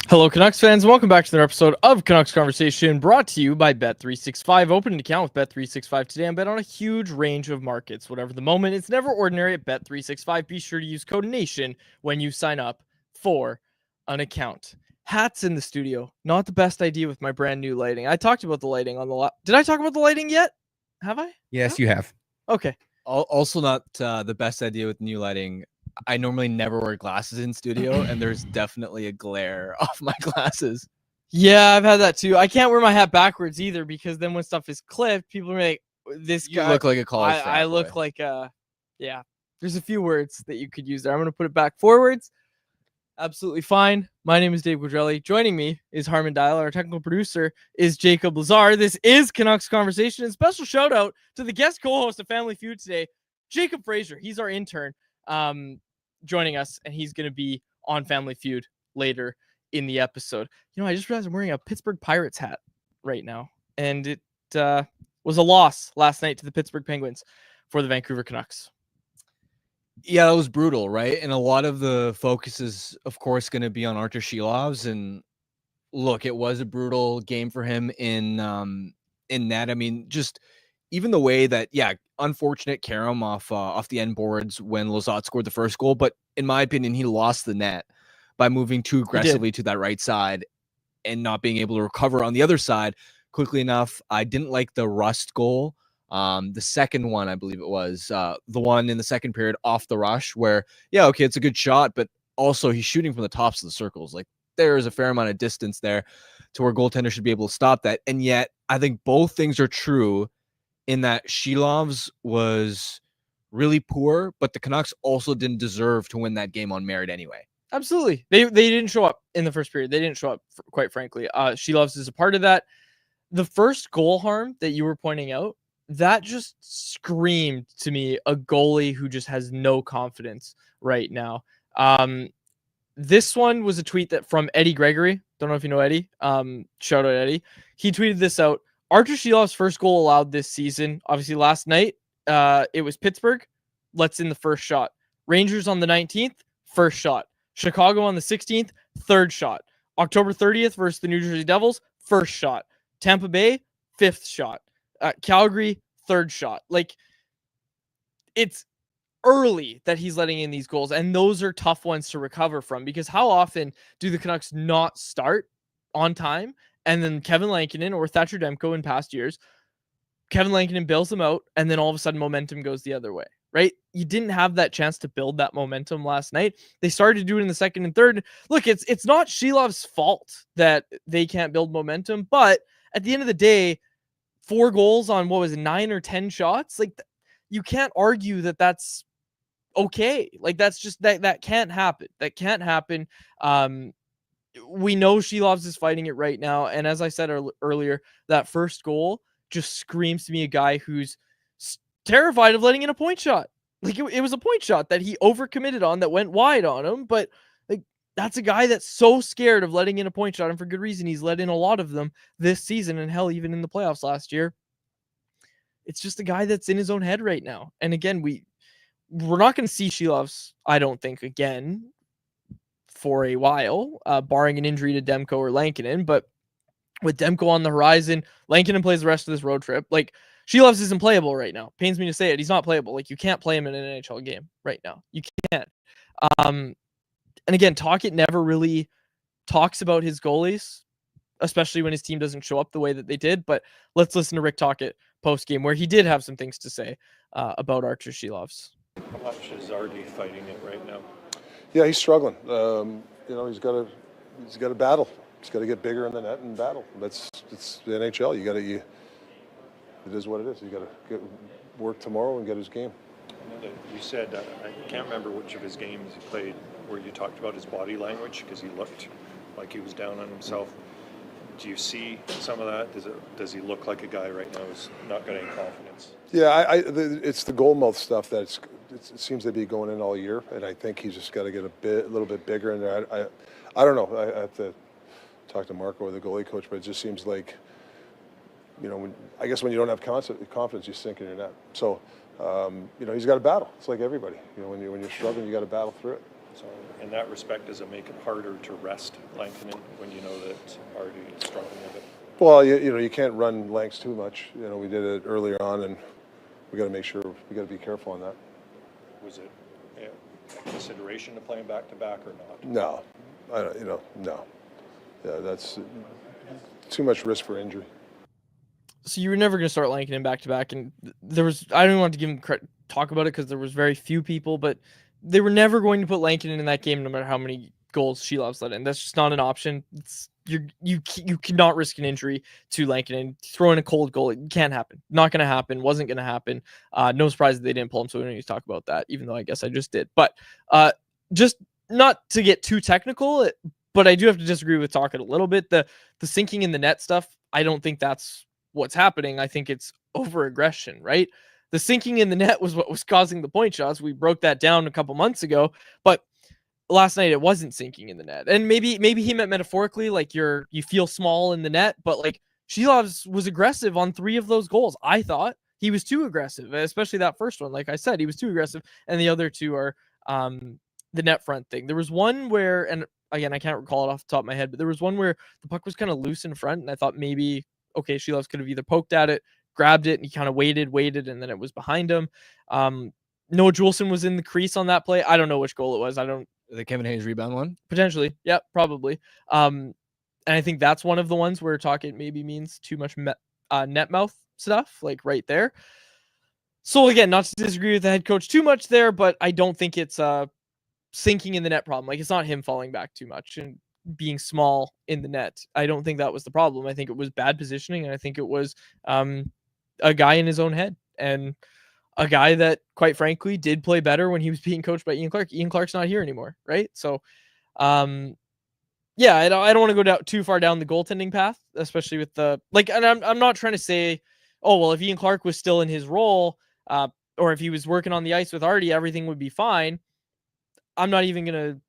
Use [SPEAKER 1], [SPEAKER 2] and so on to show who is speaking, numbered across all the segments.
[SPEAKER 1] Hello, Canucks fans. Welcome back to another episode of Canucks Conversation, brought to you by Bet365. Open an account with Bet365 today and bet on a huge range of markets. Whatever the moment, it's never ordinary at Bet365. Be sure to use code NATION when you sign up for an account. Hats in the studio. Not the best idea with my brand new lighting. I talked about the lighting on the Did I talk about the lighting yet? Have I?
[SPEAKER 2] Yes, you have.
[SPEAKER 1] Okay.
[SPEAKER 3] Also not the best idea with new lighting. I normally never wear glasses in studio, and there's definitely a glare off my glasses.
[SPEAKER 1] Yeah, I've had that too. I can't wear my hat backwards either because then when stuff is clipped, people are like, "This
[SPEAKER 3] You
[SPEAKER 1] guy
[SPEAKER 3] look like a college frat
[SPEAKER 1] I
[SPEAKER 3] boy.
[SPEAKER 1] look like yeah. There's a few words that you could use there. I'm gonna put it back forwards. Absolutely fine. My name is Dave Guadrelli. Joining me is Harman Dial. Our technical producer is Jacob Lazar. This is Canucks Conversation. And special shout out to the guest co-host of Family Feud today, Jacob Frazier. He's our intern, joining us, and he's gonna be on Family Feud later in the episode. You know, I just realized I'm wearing a Pittsburgh Pirates hat right now, and it was a loss last night to the Pittsburgh Penguins for the Vancouver Canucks.
[SPEAKER 3] Yeah, that was brutal, right? And a lot of the focus is, of course, going to be on Artur Shilovs. And look, it was a brutal game for him in net. I mean, just even the way that, unfortunate carom off the end boards when Lizotte scored the first goal. But in my opinion, he lost the net by moving too aggressively to that right side and not being able to recover on the other side quickly enough. I didn't like the Rust goal. The second one, I believe it was the one in the second period off the rush where, it's a good shot, but also he's shooting from the tops of the circles. Like there is a fair amount of distance there to where goaltender should be able to stop that. And yet I think both things are true in that Shilovs was really poor, but the Canucks also didn't deserve to win that game on merit anyway.
[SPEAKER 1] Absolutely. They didn't show up in the first period. They didn't show up, quite frankly. Shilovs is a part of that. The first goal harm that you were pointing out, that just screamed to me a goalie who just has no confidence right now. This one was a tweet that from Eddie Gregory. Don't know if you know Eddie. Shout out Eddie. He tweeted this out. Artur Shilov's first goal allowed this season. Obviously, last night, it was Pittsburgh. Lets in the first shot. Rangers on the 19th, first shot. Chicago on the 16th, third shot. October 30th versus the New Jersey Devils, first shot. Tampa Bay, fifth shot. Calgary, third shot. Like, it's early that he's letting in these goals, and those are tough ones to recover from because how often do the Canucks not start on time and then Kevin Lankinen or Thatcher Demko in past years, Kevin Lankinen bails them out, and then all of a sudden momentum goes the other way, right? You didn't have that chance to build that momentum last night. They started to do it in the second and third. Look, it's not Shilov's fault that they can't build momentum, but at the end of the day, 4 goals on 9 or 10 shots, like you can't argue that that's okay. Like that's just that can't happen. That can't happen. We know Shilovs is fighting it right now, and as I said earlier, that first goal just screams to me a guy who's terrified of letting in a point shot. Like it was a point shot that he overcommitted on that went wide on him, but like that's a guy that's so scared of letting in a point shot, and for good reason. He's let in a lot of them this season, and hell, even in the playoffs last year. It's just a guy that's in his own head right now. And again, we're not going to see Shilovs, I don't think, again for a while, barring an injury to Demko or Lankinen. But with Demko on the horizon, Lankinen plays the rest of this road trip. Like, Shilovs isn't playable right now. Pains me to say it. He's not playable. Like, you can't play him in an NHL game right now. You can't. And again, Talkett never really talks about his goalies, especially when his team doesn't show up the way that they did. But let's listen to Rick Talkett post-game, where he did have some things to say about Artur Shilovs.
[SPEAKER 4] How much is Artie fighting it right now?
[SPEAKER 5] Yeah, he's struggling. He's got to battle. He's got to get bigger in the net and battle. It's the NHL. It is what it is. You got to work tomorrow and get his game.
[SPEAKER 4] I know that you said I can't remember which of his games he played where you talked about his body language because he looked like he was down on himself. Do you see some of that? Does he look like a guy right now who's not got any confidence?
[SPEAKER 5] Yeah, it's the goal mouth stuff that it seems to be going in all year, and I think he's just got to get a little bit bigger in there. I don't know. I have to talk to Marco, the goalie coach, but it just seems like, I guess when you don't have confidence, you sink in your net. So, he's got to battle. It's like everybody. When you're struggling, you got to battle through it.
[SPEAKER 4] So in that respect, does it make it harder to rest Lankinen when you know that Artie is struggling a bit?
[SPEAKER 5] Well, you can't run lengths too much. We did it earlier on, and we got to make sure we got to be careful on that.
[SPEAKER 4] Was it a consideration to play him back-to-back or not?
[SPEAKER 5] No, no. Yeah, that's too much risk for injury.
[SPEAKER 1] So you were never going to start Lankinen back-to-back, and there was, I don't want to give him credit, talk about it because there was very few people, but they were never going to put Lankinen in that game no matter how many goals Shelov's let in. That's just not an option. You cannot risk an injury to Lankinen. Throw in a cold goal. It can't happen. Not going to happen. Wasn't going to happen. No surprise that they didn't pull him, so we don't need to talk about that, even though I guess I just did. But just not to get too technical, but I do have to disagree with Talkett a little bit. The sinking in the net stuff, I don't think that's what's happening. I think it's over-aggression, right? The sinking in the net was what was causing the point shots. We broke that down a couple months ago, but last night it wasn't sinking in the net. And maybe he meant metaphorically, like you feel small in the net, but like Shelov's was aggressive on 3 of those goals. I thought he was too aggressive, especially that first one. Like I said, he was too aggressive, and the other 2 are the net front thing. There was one where, and again, I can't recall it off the top of my head, but there was one where the puck was kind of loose in front, and I thought maybe, okay, Shelov's could have either poked at it, grabbed it, and he kind of waited, and then it was behind him. Noah Juleson was in the crease on that play. I don't know which goal it was.
[SPEAKER 3] The Kevin Hayes rebound one?
[SPEAKER 1] Potentially. Yeah, probably. And I think that's one of the ones where Talkett maybe means too much net mouth stuff, like right there. So again, not to disagree with the head coach too much there, but I don't think it's sinking in the net problem. Like, it's not him falling back too much and being small in the net. I don't think that was the problem. I think it was bad positioning, and I think it was a guy in his own head, and a guy that, quite frankly, did play better when he was being coached by Ian Clark. Ian Clark's not here anymore, right? So, yeah, I don't want to go too far down the goaltending path, especially with the, like, and I'm not trying to say, oh, well, if Ian Clark was still in his role, or if he was working on the ice with Artie, everything would be fine. I'm not even going to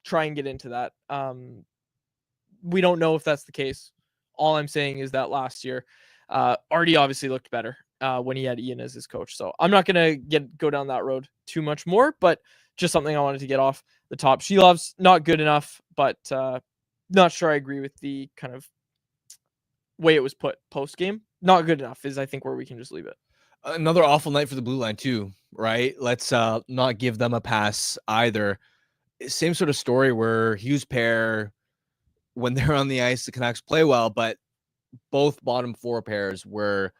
[SPEAKER 1] try and get into that. We don't know if that's the case. All I'm saying is that last year, Artie obviously looked better when he had Ian as his coach. So I'm not going to go down that road too much more, but just something I wanted to get off the top. Shelov's not good enough, but not sure I agree with the kind of way it was put post game. Not good enough is, I think, where we can just leave it.
[SPEAKER 3] Another awful night for the blue line too, right? Let's not give them a pass either. Same sort of story where Hughes pair, when they're on the ice, the Canucks play well, but both bottom 4 pairs were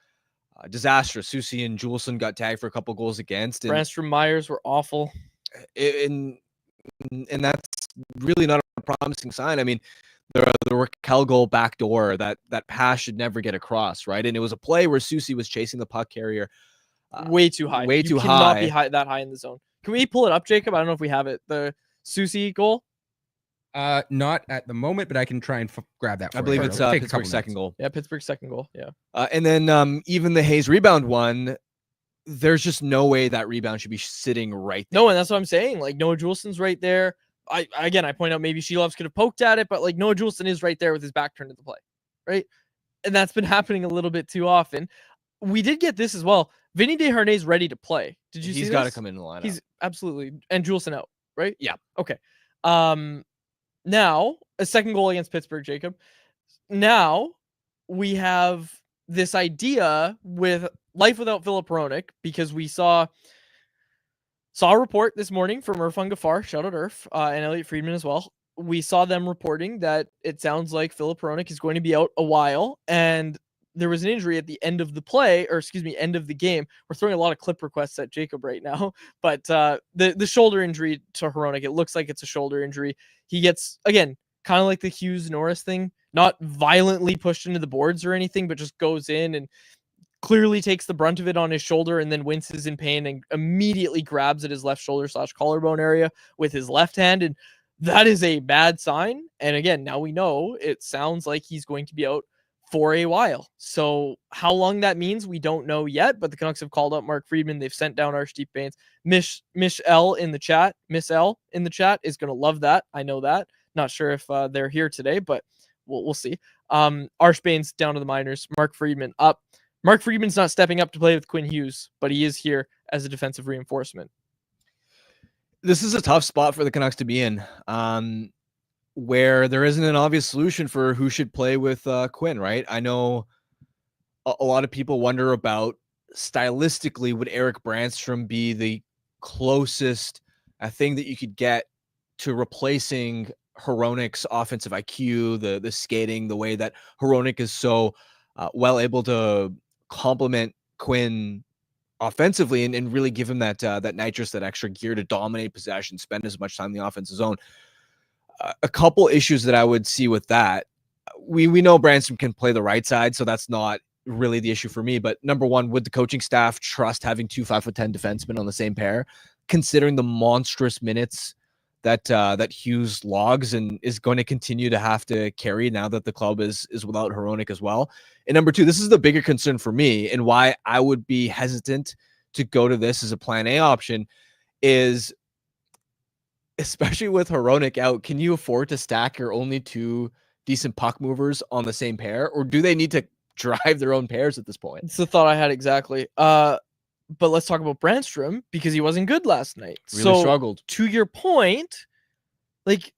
[SPEAKER 3] disastrous. Soucy and Juleson got tagged for a couple goals against. And
[SPEAKER 1] Brandstrom Myers were awful.
[SPEAKER 3] And that's really not a promising sign. I mean, the Raquel goal backdoor, that pass should never get across, right? And it was a play where Soucy was chasing the puck carrier
[SPEAKER 1] way too high.
[SPEAKER 3] Way
[SPEAKER 1] you
[SPEAKER 3] too
[SPEAKER 1] cannot
[SPEAKER 3] high.
[SPEAKER 1] be that high in the zone. Can we pull it up, Jacob? I don't know if we have it. The Soucy goal?
[SPEAKER 2] Not at the moment, but I can try and grab that for
[SPEAKER 3] I believe
[SPEAKER 2] you.
[SPEAKER 3] it's
[SPEAKER 2] It'll take a
[SPEAKER 3] Pittsburgh's
[SPEAKER 2] couple
[SPEAKER 3] second
[SPEAKER 2] minutes.
[SPEAKER 3] goal.
[SPEAKER 1] Yeah, Pittsburgh's second goal. Yeah.
[SPEAKER 3] And then even the Hayes rebound one, there's just no way that rebound should be sitting right there.
[SPEAKER 1] No, and that's what I'm saying. Like, Noah Juleson's right there. I point out maybe Shelov's could have poked at it, but like Noah Juleson is right there with his back turned to the play, right? And that's been happening a little bit too often. We did get this as well. Vinny Desharnais's ready to play. Did you see
[SPEAKER 3] He's got to come in the lineup.
[SPEAKER 1] He's absolutely, and Juleson out, right?
[SPEAKER 3] Yeah.
[SPEAKER 1] Okay. Now a second goal against Pittsburgh, Jacob. Now we have this idea with life without Filip Hronek, because we saw a report this morning from Irfan Gafar, shout out Irf, and Elliot Friedman as well. We saw them reporting that it sounds like Filip Hronek is going to be out a while, and there was an injury at the end of the end of the game. We're throwing a lot of clip requests at Jacob right now, but the shoulder injury to Hronek, it looks like it's a shoulder injury. He gets, again, kind of like the Hughes Norris thing, not violently pushed into the boards or anything, but just goes in and clearly takes the brunt of it on his shoulder, and then winces in pain and immediately grabs at his left shoulder / collarbone area with his left hand. And that is a bad sign. And again, now we know it sounds like he's going to be out for a while. So how long that means, we don't know yet, but the Canucks have called up Mark Friedman. They've sent down Arshdeep Bains. Miss L in the chat is going to love that. I know that. Not sure if they're here today, but we'll see. Arsh Bains down to the minors. Mark Friedman up. Mark Friedman's not stepping up to play with Quinn Hughes, but he is here as a defensive reinforcement.
[SPEAKER 3] This is a tough spot for the Canucks to be in, where there isn't an obvious solution for who should play with Quinn, right? I know a lot of people wonder about stylistically, would Eric Brandstrom be the closest thing that you could get to replacing Hronek's offensive IQ, the skating, the way that Hronek is so well able to complement Quinn offensively and really give him that that nitrous, that extra gear to dominate possession, spend as much time in the offensive zone. A couple issues that I would see with that. We know Brandstrom can play the right side, so that's not really the issue for me. But number one, would the coaching staff trust having two 5'10" defensemen on the same pair, considering the monstrous minutes that Hughes logs and is going to continue to have to carry now that the club is without Hronek as well? And number two, this is the bigger concern for me and why I would be hesitant to go to this as a plan A option is, especially with Hronek out, can you afford to stack your only two decent puck movers on the same pair, or do they need to drive their own pairs at this point?
[SPEAKER 1] It's the thought I had exactly. But let's talk about Brandstrom because he wasn't good last night.
[SPEAKER 3] Really struggled.
[SPEAKER 1] To your point, like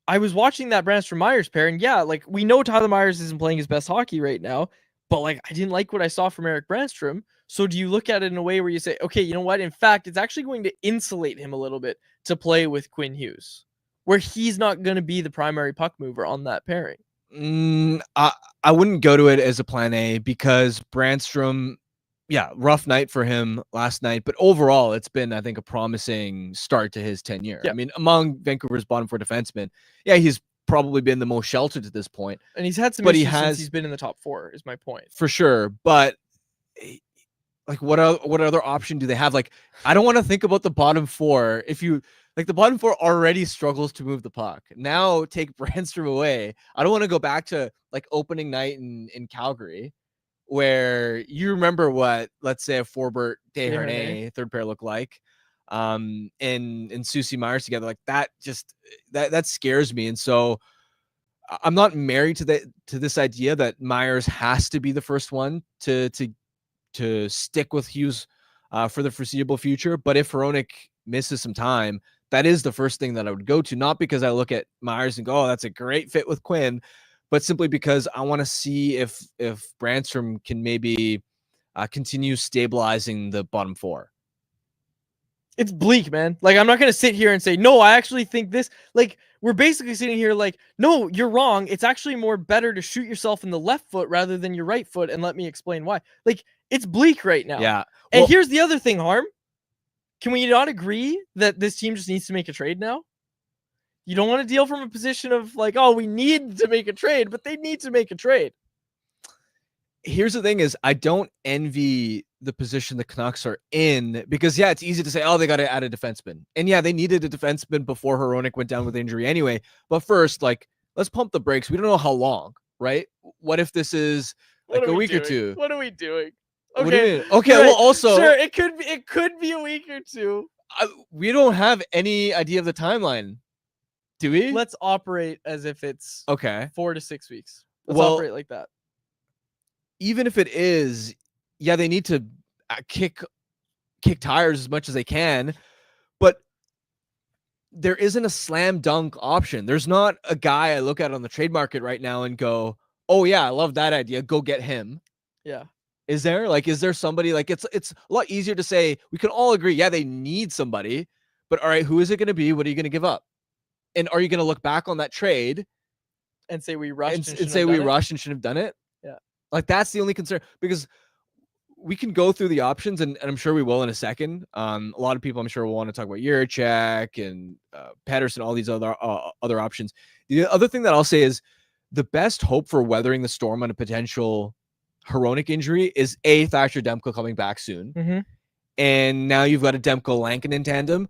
[SPEAKER 1] I was watching that Brandstrom Myers pair, and yeah, like we know Tyler Myers isn't playing his best hockey right now, but like I didn't like what I saw from Eric Brandstrom. So do you look at it in a way where you say, okay, you know what? In fact, it's actually going to insulate him a little bit to play with Quinn Hughes, where he's not going to be the primary puck mover on that pairing.
[SPEAKER 3] I wouldn't go to it as a plan A because Brandstrom, yeah, rough night for him last night, but overall it's been, I think, a promising start to his tenure.
[SPEAKER 1] Yeah.
[SPEAKER 3] I mean, among Vancouver's bottom four defensemen, yeah, he's probably been the most sheltered at this point.
[SPEAKER 1] And he's had some
[SPEAKER 3] But
[SPEAKER 1] issues
[SPEAKER 3] he has-
[SPEAKER 1] since he's been in the top four, is my point.
[SPEAKER 3] For sure. But like what other option do they have? Like, I don't want to think about the bottom four. If you like, the bottom four already struggles to move the puck. Now take Brandstrom away. I don't want to go back to like opening night in Calgary, where you remember what, let's say, a Forbert Desharnais third pair looked like, and Susie Myers together. Like that, just that scares me. And so I'm not married to this idea that Myers has to be the first one to stick with Hughes for the foreseeable future. But if Hronek misses some time, that is the first thing that I would go to, not because I look at Myers and go, oh, that's a great fit with Quinn, but simply because I want to see if Brandstrom can maybe continue stabilizing the bottom four.
[SPEAKER 1] It's bleak, man. Like, I'm not going to sit here and say, no, I actually think this. Like, we're basically sitting here like, no, you're wrong. It's actually more better to shoot yourself in the left foot rather than your right foot. And let me explain why. Like, it's bleak right now.
[SPEAKER 3] Yeah.
[SPEAKER 1] And
[SPEAKER 3] Well,
[SPEAKER 1] here's the other thing, Harm. Can we not agree that this team just needs to make a trade now? You don't want to deal from a position of like, oh, we need to make a trade, but they need to make a trade.
[SPEAKER 3] here's the thing is I don't envy the position the Canucks are in because, yeah, it's easy to say, oh, they got to add a defenseman. And yeah, they needed a defenseman before Hronek went down with injury anyway. But first, like, let's pump the brakes. We don't know how long, right? What if this is like a week or two?
[SPEAKER 1] What are we doing?
[SPEAKER 3] What do you
[SPEAKER 1] Okay.
[SPEAKER 3] mean? Okay,
[SPEAKER 1] right.
[SPEAKER 3] well, also,
[SPEAKER 1] Sure, it could be a week or two.
[SPEAKER 3] we don't have any idea of the timeline, do we?
[SPEAKER 1] Let's operate as if it's
[SPEAKER 3] Okay.
[SPEAKER 1] 4 to 6 weeks. Let's
[SPEAKER 3] Well,
[SPEAKER 1] operate like that.
[SPEAKER 3] even if it is, yeah, they need to kick tires as much as they can, but there isn't a slam dunk option. There's not a guy I look at on the trade market right now and go, oh yeah, I love that idea. Go get him.
[SPEAKER 1] Yeah.
[SPEAKER 3] Is there somebody like it's a lot easier to say we can all agree, yeah, they need somebody, but all right, who is it going to be? What are you going to give up? And are you going to look back on that trade
[SPEAKER 1] And say we rushed
[SPEAKER 3] and say we rushed and shouldn't have done it?
[SPEAKER 1] Yeah.
[SPEAKER 3] Like that's the only concern because we can go through the options and I'm sure we will in a second. A lot of people I'm sure will want to talk about Yurchek and Pedersen, all these other options. The other thing that I'll say is the best hope for weathering the storm on a potential Hronek injury is Thatcher Demko coming back soon.
[SPEAKER 1] Mm-hmm.
[SPEAKER 3] And now you've got a Demko Lankin in tandem.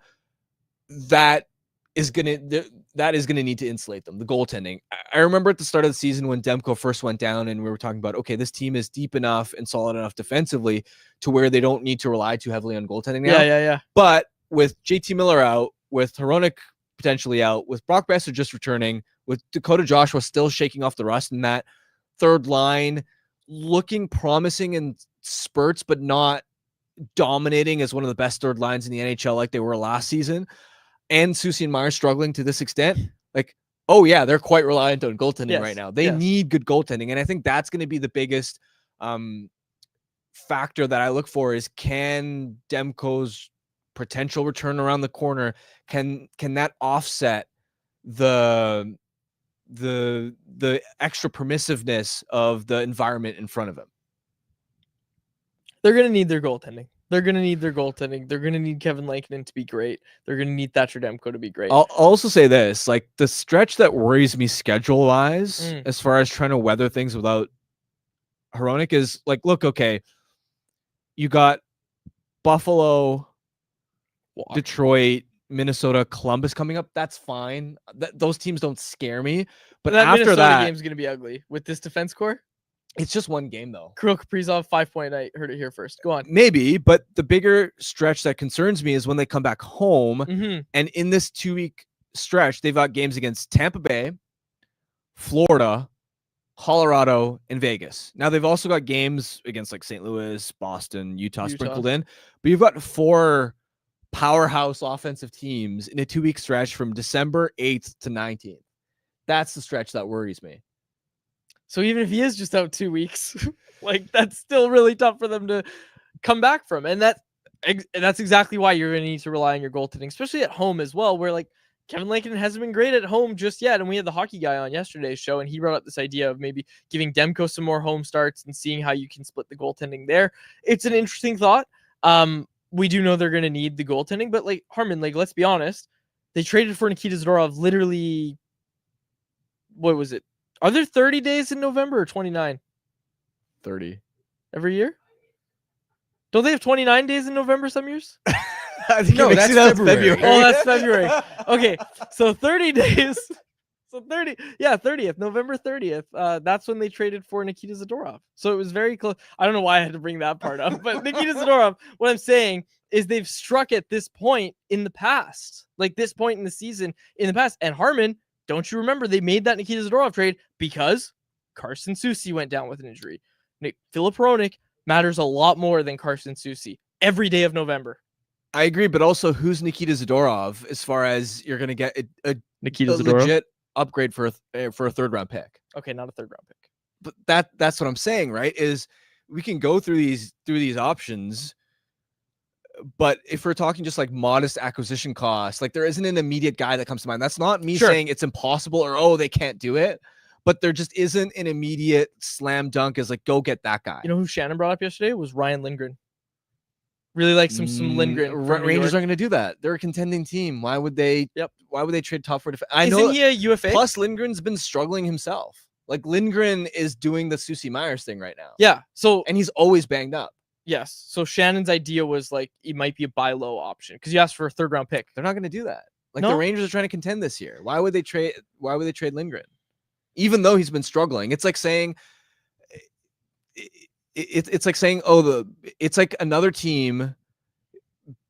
[SPEAKER 3] That is gonna need to insulate them. The goaltending. I remember at the start of the season when Demko first went down, and we were talking about, okay, this team is deep enough and solid enough defensively to where they don't need to rely too heavily on goaltending now.
[SPEAKER 1] Yeah.
[SPEAKER 3] But with JT Miller out, with Hronek potentially out, with Brock Besser just returning, with Dakota Joshua still shaking off the rust in that third line, looking promising in spurts, but not dominating as one of the best third lines in the NHL like they were last season. and Susie and Meyer struggling to this extent, like, oh yeah, they're quite reliant on goaltending right now. They need good goaltending. And I think that's going to be the biggest factor that I look for is, can Demko's potential return around the corner, can that offset the extra permissiveness of the environment in front of him?
[SPEAKER 1] They're going to need their goaltending. They're going to need their goaltending. They're going to need Kevin Lankinen to be great. They're going to need Thatcher Demko to be great.
[SPEAKER 3] I'll also say this, like, the stretch that worries me schedule-wise, as far as trying to weather things without Hronek, is like, look, okay, you got Buffalo, Detroit, Minnesota, Columbus coming up. That's fine. Those teams don't scare me. But
[SPEAKER 1] that
[SPEAKER 3] after
[SPEAKER 1] Minnesota
[SPEAKER 3] that,
[SPEAKER 1] game's going to be ugly with this defense core.
[SPEAKER 3] it's just one game, though.
[SPEAKER 1] Kirill Kaprizov, 5 point night. Heard it here first. Go on.
[SPEAKER 3] Maybe, but the bigger stretch that concerns me is when they come back home.
[SPEAKER 1] Mm-hmm.
[SPEAKER 3] And in this 2-week stretch, they've got games against Tampa Bay, Florida, Colorado, and Vegas. Now, they've also got games against like St. Louis, Boston, Utah sprinkled in. But you've got 4 powerhouse offensive teams in a 2-week stretch from December 8th to 19th. That's the stretch that worries me.
[SPEAKER 1] So even if he is just out 2 weeks, like, that's still really tough for them to come back from. And that's exactly why you're going to need to rely on your goaltending, especially at home as well, where like Kevin Lankinen hasn't been great at home just yet. And we had the hockey guy on yesterday's show, and he brought up this idea of maybe giving Demko some more home starts and seeing how you can split the goaltending there. It's an interesting thought. We do know they're going to need the goaltending, but like, Harmon, like, let's be honest, they traded for Nikita Zadorov literally, what was it? Are there 30 days in November or 29?
[SPEAKER 3] 30.
[SPEAKER 1] Every year? Don't they have 29 days in November some years?
[SPEAKER 2] No, that's February.
[SPEAKER 1] Oh, that's February. Okay, so 30 days. So 30th, November 30th. That's when they traded for Nikita Zadorov. So it was very close. I don't know why I had to bring that part up, but Nikita Zadorov, what I'm saying is they've struck at this point in the past, like this point in the season in the past. And Harmon, don't you remember they made that Nikita Zadorov trade because Carson Soucy went down with an injury. Filip Hronek matters a lot more than Carson Soucy every day of November.
[SPEAKER 3] I agree, but also, who's Nikita Zadorov as far as you're going to get a
[SPEAKER 1] Zadorov
[SPEAKER 3] legit upgrade for a 3rd round pick?
[SPEAKER 1] Okay, not a 3rd round pick.
[SPEAKER 3] But that's what I'm saying, right? Is we can go through these options, but if we're talking just like modest acquisition costs, like there isn't an immediate guy that comes to mind. That's not me saying it's impossible or, oh, they can't do it, but there just isn't an immediate slam dunk as like, go get that guy.
[SPEAKER 1] You know who Shannon brought up yesterday was Ryan Lindgren. Really like some Lindgren.
[SPEAKER 3] Rangers aren't going to do that. They're a contending team. Why would they?
[SPEAKER 1] Yep.
[SPEAKER 3] Why would they trade top 4 defense?
[SPEAKER 1] Isn't he a UFA?
[SPEAKER 3] Plus, Lindgren's been struggling himself. Like, Lindgren is doing the Soucy Myers thing right now.
[SPEAKER 1] Yeah. So,
[SPEAKER 3] and he's always banged up.
[SPEAKER 1] Yes. So Shannon's idea was like, it might be a buy low option because you asked for a 3rd round pick.
[SPEAKER 3] They're not going to do that. Like, the Rangers are trying to contend this year. Why would they trade Lindgren? Even though he's been struggling. It's like saying, it's like saying, it's like another team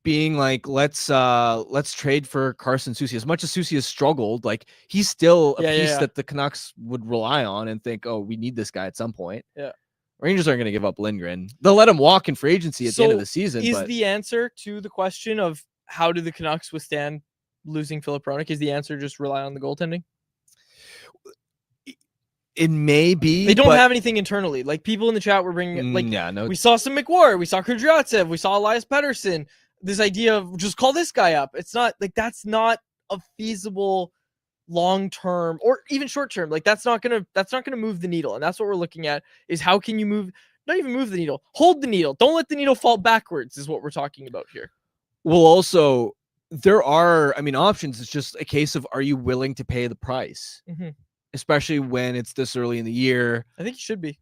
[SPEAKER 3] being like, let's trade for Carson Soucy. As much as Soucy has struggled, like, he's still a piece that the Canucks would rely on and think, oh, we need this guy at some point.
[SPEAKER 1] Yeah.
[SPEAKER 3] Rangers aren't going to give up Lindgren. They'll let him walk in free agency at the end of the season.
[SPEAKER 1] Is the answer to the question of how do the Canucks withstand losing Filip Hronek, is the answer just rely on the goaltending?
[SPEAKER 3] It may be.
[SPEAKER 1] They don't have anything internally. Like, people in the chat were bringing, like, we saw some McWar, we saw Kudryavtsev, we saw Elias Pettersson. This idea of just call this guy up. It's not like, that's not a feasible long-term or even short-term. Like, that's not gonna move the needle. And that's what we're looking at, is how can you not even move the needle, hold the needle. Don't let the needle fall backwards is what we're talking about here.
[SPEAKER 3] Well, also, there are, options. It's just a case of, are you willing to pay the price?
[SPEAKER 1] Mm-hmm.
[SPEAKER 3] Especially when it's this early in the year.
[SPEAKER 1] I think you should be.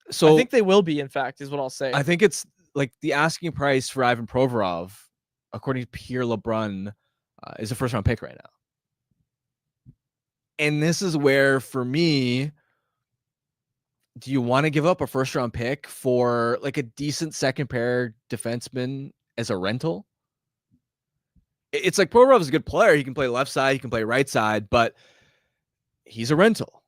[SPEAKER 3] So
[SPEAKER 1] I think they will be, in fact, is what I'll say.
[SPEAKER 3] I think it's like the asking price for Ivan Provorov, according to Pierre LeBrun, is a 1st round pick right now. And this is where, for me, do you want to give up a 1st round pick for like a decent 2nd pair defenseman as a rental? It's like, Provorov is a good player. He can play left side, he can play right side, but he's a rental,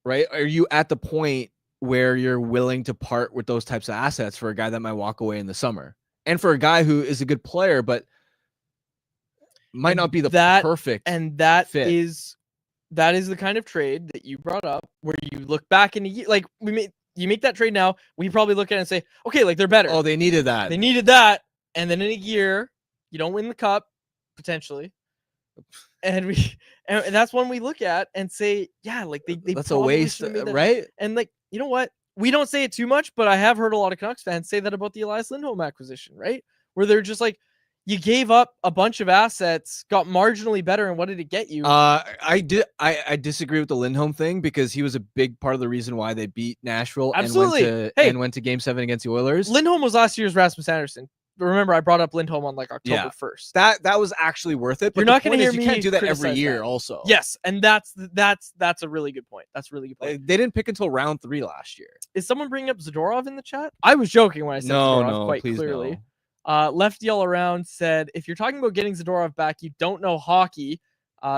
[SPEAKER 3] right? Are you at the point where you're willing to part with those types of assets for a guy that might walk away in the summer? And for a guy who is a good player, but might not be the
[SPEAKER 1] that-
[SPEAKER 3] perfect.
[SPEAKER 1] And that
[SPEAKER 3] fit.
[SPEAKER 1] is the kind of trade that you brought up where you look back in a year, like you make that trade now, we probably look at it and say, okay, like they're better.
[SPEAKER 3] Oh, they needed that.
[SPEAKER 1] They needed that. And then in a year, you don't win the cup, potentially. And that's one we look at and say, yeah, like they
[SPEAKER 3] That's a
[SPEAKER 1] probably
[SPEAKER 3] waste,
[SPEAKER 1] should've made that.
[SPEAKER 3] right?
[SPEAKER 1] And like, you know what? We don't say it too much, but I have heard a lot of Canucks fans say that about the Elias Lindholm acquisition, right? Where they're just like, you gave up a bunch of assets, got marginally better, and what did it get you?
[SPEAKER 3] I disagree with the Lindholm thing because he was a big part of the reason why they beat Nashville
[SPEAKER 1] Absolutely.
[SPEAKER 3] and went to Game 7 against the Oilers.
[SPEAKER 1] Lindholm was last year's Rasmus Anderson. Remember, I brought up Lindholm on like October 1st.
[SPEAKER 3] That was actually worth it. But
[SPEAKER 1] You're not
[SPEAKER 3] going to
[SPEAKER 1] hear
[SPEAKER 3] you
[SPEAKER 1] me
[SPEAKER 3] can't do that every
[SPEAKER 1] criticize
[SPEAKER 3] year.
[SPEAKER 1] that.
[SPEAKER 3] Also,
[SPEAKER 1] Yes, and that's a really good point. That's a really good point.
[SPEAKER 3] they didn't pick until round 3 last year.
[SPEAKER 1] Is someone bringing up Zadorov in the chat? I was joking when I said Zadorov quite
[SPEAKER 3] please
[SPEAKER 1] clearly.
[SPEAKER 3] no.
[SPEAKER 1] Left Yell Around said, if you're talking about getting Zadorov back, you don't know hockey.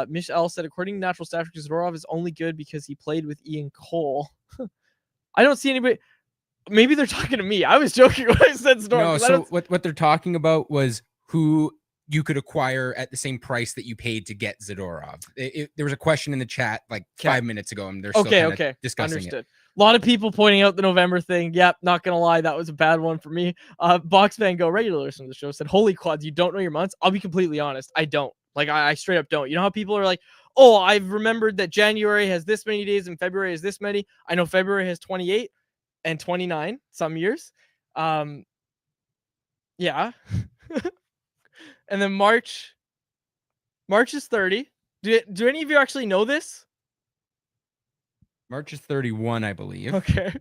[SPEAKER 1] Mish L said, according to natural statistics, Zadorov is only good because he played with Ian Cole. I don't see anybody. Maybe they're talking to me. I was joking when I said Zadorov.
[SPEAKER 2] No, so what they're talking about was who you could acquire at the same price that you paid to get Zadorov. There was a question in the chat like 5 minutes ago, and they're still kinda discussing
[SPEAKER 1] Understood.
[SPEAKER 2] it.
[SPEAKER 1] A lot of people pointing out the November thing. Yep, not gonna lie, that was a bad one for me. Box Van Go, regular listener to the show, said, "Holy quads, you don't know your months." I'll be completely honest, I don't. Like, I straight up don't. You know how people are like, "Oh, I've remembered that January has this many days and February has this many." I know February has 28 and 29 some years. Yeah. And then March is 30. Do any of you actually know this?
[SPEAKER 2] March is 31, I believe.
[SPEAKER 1] Okay.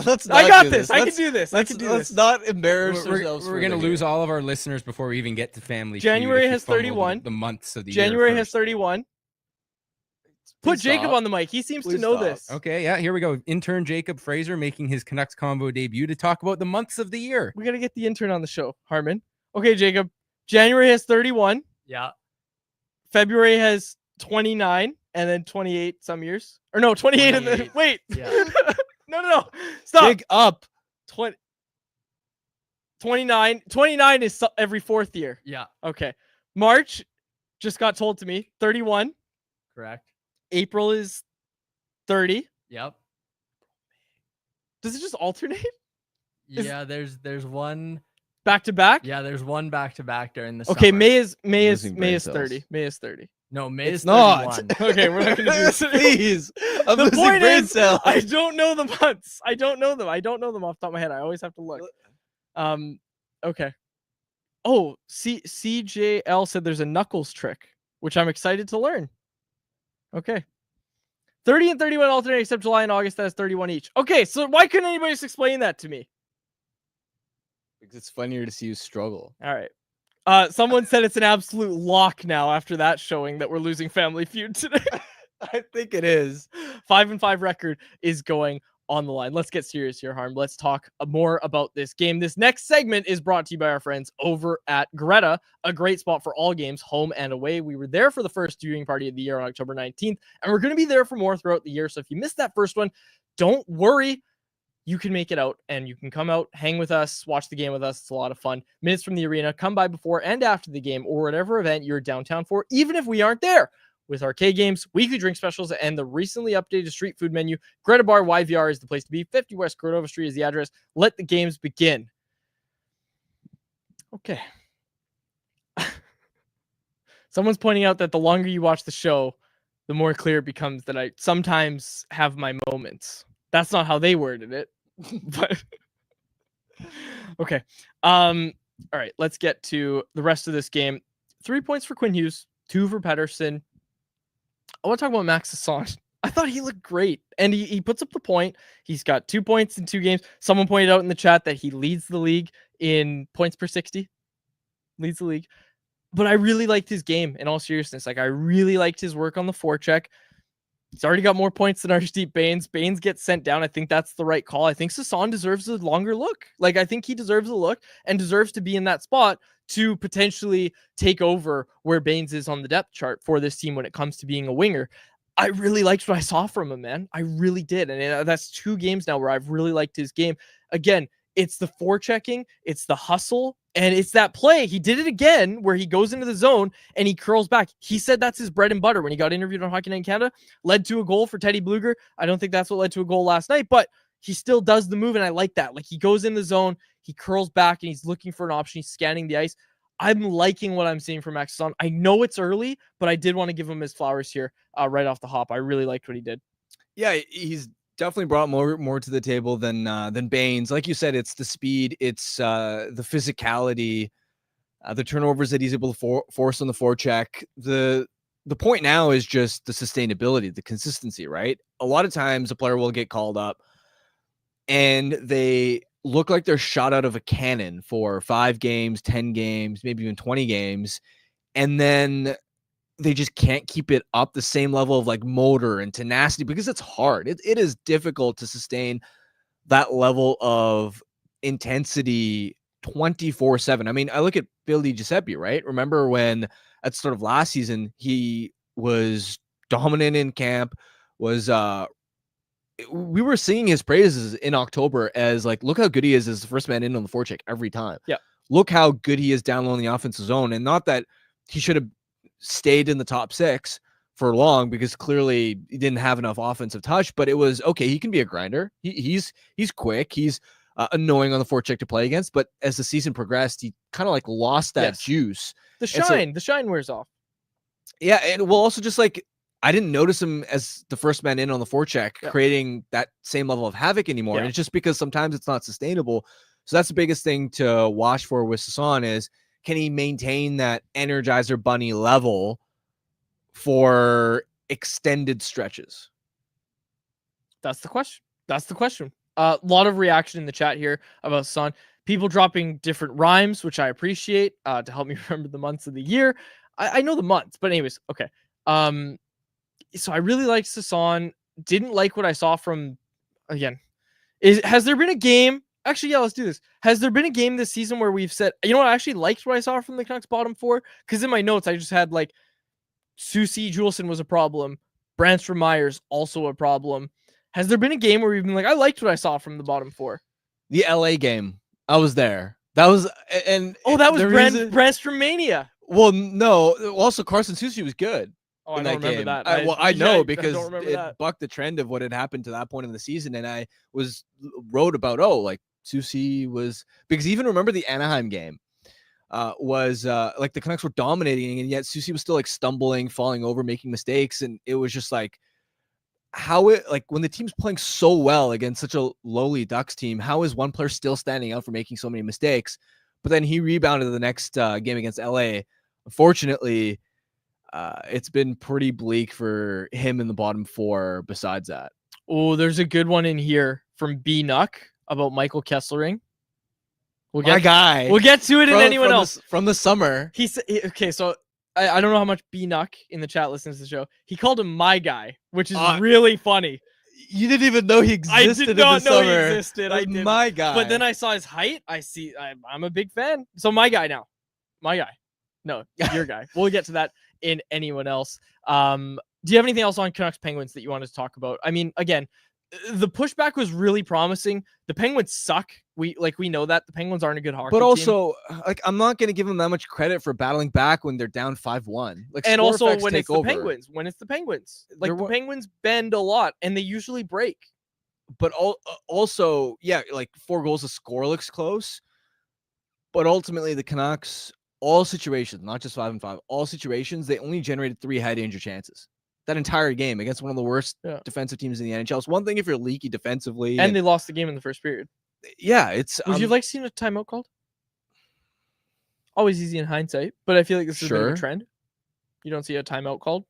[SPEAKER 3] Let's.
[SPEAKER 1] I got this. I can do this. I can do
[SPEAKER 3] Let's
[SPEAKER 1] this.
[SPEAKER 3] not embarrass
[SPEAKER 2] We're
[SPEAKER 3] ourselves.
[SPEAKER 2] going to lose all of our listeners before we even get to family.
[SPEAKER 1] January
[SPEAKER 2] Feud if
[SPEAKER 1] has
[SPEAKER 2] you fumble
[SPEAKER 1] 31.
[SPEAKER 2] The months of the
[SPEAKER 1] January
[SPEAKER 2] year
[SPEAKER 1] has
[SPEAKER 2] first.
[SPEAKER 1] 31. Put Jacob on the mic. He seems to
[SPEAKER 3] Please
[SPEAKER 1] know
[SPEAKER 3] stop.
[SPEAKER 1] this.
[SPEAKER 2] Okay, yeah, here we go. Intern Jacob Fraser making his Canucks combo debut to talk about the months of the year.
[SPEAKER 1] We got to get the intern on the show, Harmon. Okay, Jacob. January has 31.
[SPEAKER 6] Yeah.
[SPEAKER 1] February has 29 and then 28 some years. Or no, 28 and then
[SPEAKER 6] 28.
[SPEAKER 1] wait.
[SPEAKER 6] Yeah.
[SPEAKER 1] No. Stop.
[SPEAKER 3] Big up.
[SPEAKER 1] 29. 29 is every fourth year.
[SPEAKER 6] Yeah.
[SPEAKER 1] Okay. March just got told to me 31.
[SPEAKER 6] Correct.
[SPEAKER 1] April is 30.
[SPEAKER 6] Yep.
[SPEAKER 1] Does it just alternate
[SPEAKER 6] Yeah. There's one.
[SPEAKER 1] back to back?
[SPEAKER 6] Yeah. There's one back to back during the
[SPEAKER 1] Okay,
[SPEAKER 6] summer.
[SPEAKER 1] May is
[SPEAKER 3] Losing brain
[SPEAKER 1] 30. May is 30.
[SPEAKER 6] No, May
[SPEAKER 3] It's
[SPEAKER 6] is
[SPEAKER 3] not.
[SPEAKER 6] 31.
[SPEAKER 1] Okay, we're not gonna do this.
[SPEAKER 3] Please. I'm
[SPEAKER 1] The
[SPEAKER 3] losing
[SPEAKER 1] point
[SPEAKER 3] brain
[SPEAKER 1] is,
[SPEAKER 3] cells.
[SPEAKER 1] I don't know the months. I don't know them. I don't know them off the top of my head. I always have to look. Okay. Oh, CJL said there's a knuckles trick, which I'm excited to learn. Okay. 30 and 31 alternate except July and August. That is 31 each. Okay, so why couldn't anybody just explain that to me?
[SPEAKER 3] Because it's funnier to see you struggle.
[SPEAKER 1] All right. Someone said it's an absolute lock now after that showing that we're losing Family Feud today.
[SPEAKER 3] I think it is.
[SPEAKER 1] 5-5 record is going on the line. Let's get serious here, Harm. Let's talk more about this game. This next segment is brought to you by our friends over at Greta, a great spot for all games, home and away. We were there for the first viewing party of the year on October 19th, and we're going to be there for more throughout the year. So if you missed that first one, don't worry. You can make it out and you can come out, hang with us, watch the game with us. It's a lot of fun. Minutes from the arena, come by before and after the game or whatever event you're downtown for, even if we aren't there. With arcade games, weekly drink specials, and the recently updated street food menu, Greta Bar YVR is the place to be. 50 West Cordova Street is the address. Let the games begin. Okay. Someone's pointing out that the longer you watch the show, the more clear it becomes that I sometimes have my moments. That's not how they worded it, but okay. All right, let's get to the rest of this game. 3 points for Quinn Hughes, 2 for Pettersson. I want to talk about Max Sasson. I thought he looked great, and he puts up the point. He's got 2 points in 2 games. Someone pointed out in the chat that he leads the league in points per 60. Leads the league. But I really liked his game, in all seriousness. Like, I really liked his work on the forecheck. He's already got more points than Arshdeep Bains. Bains gets sent down. I think that's the right call. I think Sasson deserves a longer look. Like, I think he deserves a look and deserves to be in that spot to potentially take over where Bains is on the depth chart for this team when it comes to being a winger. I really liked what I saw from him, man. I really did. And that's 2 games now where I've really liked his game. Again, it's the forechecking, it's the hustle, And it's that play. He did it again where he goes into the zone and he curls back. He said that's his bread and butter when he got interviewed on Hockey Night in Canada. Led to a goal for Teddy Bluger. I don't think that's what led to a goal last night, but he still does the move, and I like that. Like, he goes in the zone, he curls back, and he's looking for an option. He's scanning the ice. I'm liking what I'm seeing from Max Sasson. I know it's early, but I did want to give him his flowers here right off the hop. I really liked what he did.
[SPEAKER 3] Yeah, he's definitely brought more to the table than Baines. Like you said, it's the speed, it's the physicality, the turnovers that he's able to force on the forecheck. The point now is just the sustainability, the consistency, right? A lot of times a player will get called up and they look like they're shot out of a cannon for 5 games, 10 games, maybe even 20 games, and then they just can't keep it up the same level of like motor and tenacity because it's hard. It is difficult to sustain that level of intensity 24/7. I mean, I look at Bill DiGiuseppe, right? Remember when at the start of last season, he was dominant in camp, we were singing his praises in October as like, look how good he is as the first man in on the forecheck every time.
[SPEAKER 1] Yeah.
[SPEAKER 3] Look how good he is down low in the offensive zone. And not that he should have stayed in the top 6 for long because clearly he didn't have enough offensive touch, but it was okay. He can be a grinder. He's quick. He's annoying on the forecheck to play against, but as the season progressed, he kind of like lost that juice.
[SPEAKER 1] The shine wears off.
[SPEAKER 3] Yeah. And well, also just like, I didn't notice him as the first man in on the forecheck, creating that same level of havoc anymore. And it's just because sometimes it's not sustainable. So that's the biggest thing to watch for with Sasson is, can he maintain that Energizer Bunny level for extended stretches?
[SPEAKER 1] That's the question. A lot of reaction in the chat here about Sasson. People dropping different rhymes, which I appreciate to help me remember the months of the year. I know the months, but anyways, okay. So I really liked Sasson. Didn't like what I saw from, again, has there been a game? Actually, yeah, let's do this. Has there been a game this season where we've said, you know what, I actually liked what I saw from the Canucks bottom 4? Because in my notes, I just had like Susie Juleson was a problem. Brandstrom Myers, also a problem. Has there been a game where we've been like, I liked what I saw from the bottom 4?
[SPEAKER 3] The LA game. I was there. That was, and
[SPEAKER 1] that was Brandstrom Mania.
[SPEAKER 3] Well, no, also Carson Susie was good.
[SPEAKER 1] Oh, I don't remember that.
[SPEAKER 3] I know because it bucked the trend of what had happened to that point in the season. And I wrote about, like Susie was, because even remember the Anaheim game was like the Canucks were dominating and yet Susie was still like stumbling, falling over, making mistakes. And it was just like when the team's playing so well against such a lowly Ducks team, how is one player still standing out for making so many mistakes? But then he rebounded the next game against LA. Unfortunately, it's been pretty bleak for him in the bottom 4 besides that.
[SPEAKER 1] Oh, there's a good one in here from B Nuck about Michael Kesslering. We'll get to it in anyone else.
[SPEAKER 3] From the summer.
[SPEAKER 1] He said, okay, so I don't know how much B Nuck in the chat listens to the show. He called him my guy, which is really funny.
[SPEAKER 3] You didn't even know he existed.
[SPEAKER 1] I did not know he existed.
[SPEAKER 3] I did. My guy.
[SPEAKER 1] But then I saw his height. I'm a big fan. So my guy now. My guy. No, your guy. We'll get to that in anyone else. Do you have anything else on Canucks Penguins that you wanted to talk about? I mean, again, the pushback was really promising. The Penguins suck. We know that the Penguins aren't a good hockey team.
[SPEAKER 3] But also, like, I'm not going to give them that much credit for battling back when they're down 5-1. Like,
[SPEAKER 1] and also when it's the Penguins. When it's the Penguins, like the Penguins bend a lot and they usually break.
[SPEAKER 3] But also, yeah, like 4 goals to score looks close. But ultimately, the Canucks, all situations, not just 5-5, all situations, they only generated 3 high danger chances that entire game against one of the worst defensive teams in the NHL. It's one thing if you're leaky defensively.
[SPEAKER 1] And they lost the game in the first period.
[SPEAKER 3] Yeah, it's.
[SPEAKER 1] Would you like seeing a timeout called? Always easy in hindsight, but I feel like this is a trend. You don't see a timeout called?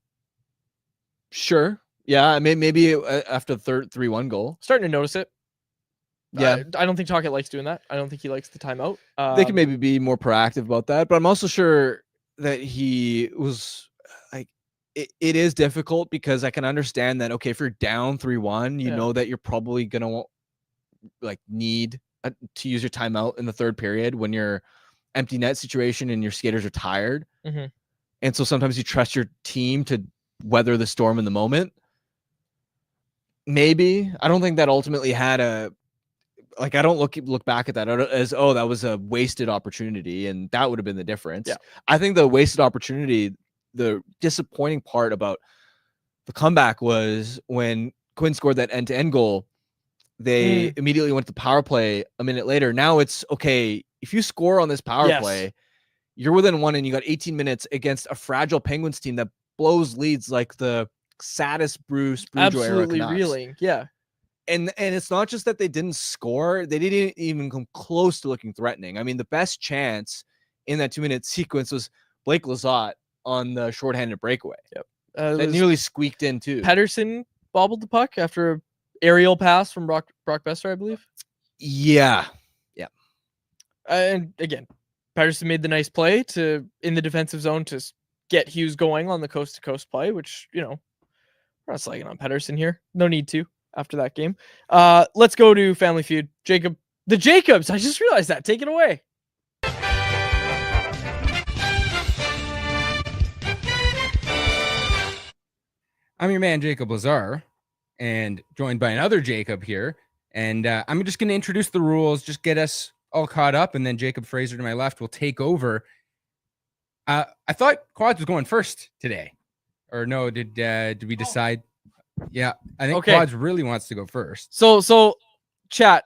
[SPEAKER 3] Sure. Yeah, I mean, maybe after the third 3-1 goal.
[SPEAKER 1] Starting to notice it.
[SPEAKER 3] Yeah.
[SPEAKER 1] I don't think Talkett likes doing that. I don't think he likes the timeout.
[SPEAKER 3] They can maybe be more proactive about that, but I'm also sure that he was like, it is difficult because I can understand that, okay, if you're down 3-1, you know that you're probably going to need to use your timeout in the third period when you're empty net situation and your skaters are tired.
[SPEAKER 1] Mm-hmm.
[SPEAKER 3] And so sometimes you trust your team to weather the storm in the moment. Maybe. I don't think that ultimately had a like I don't look back at that as that was a wasted opportunity, and that would have been the difference.
[SPEAKER 1] Yeah.
[SPEAKER 3] I think the wasted opportunity, the disappointing part about the comeback was when Quinn scored that end-to-end goal. They immediately went to power play a minute later. Now it's okay. If you score on this power play, you're within one and you got 18 minutes against a fragile Penguins team that blows leads like the saddest Bruce
[SPEAKER 1] absolutely reeling. Yeah.
[SPEAKER 3] And it's not just that they didn't score. They didn't even come close to looking threatening. I mean, the best chance in that 2-minute sequence was Blake Lizotte on the shorthanded breakaway.
[SPEAKER 1] Yep.
[SPEAKER 3] That nearly squeaked in too.
[SPEAKER 1] Pettersson bobbled the puck after an aerial pass from Brock Besser, I believe.
[SPEAKER 3] Yeah.
[SPEAKER 1] And again, Pettersson made the nice play in the defensive zone to get Hughes going on the coast-to-coast play, which, we're not slagging on Pettersson here. No need to after that game. Let's go to Family Feud. The Jacobs. I just realized that. Take it away.
[SPEAKER 2] I'm your man, Jacob Lazar, and joined by another Jacob here. And I'm just going to introduce the rules, just get us all caught up, and then Jacob Fraser to my left will take over. I thought Quads was going first today. Or no, did we decide? Yeah, I think Quads really wants to go first.
[SPEAKER 1] So chat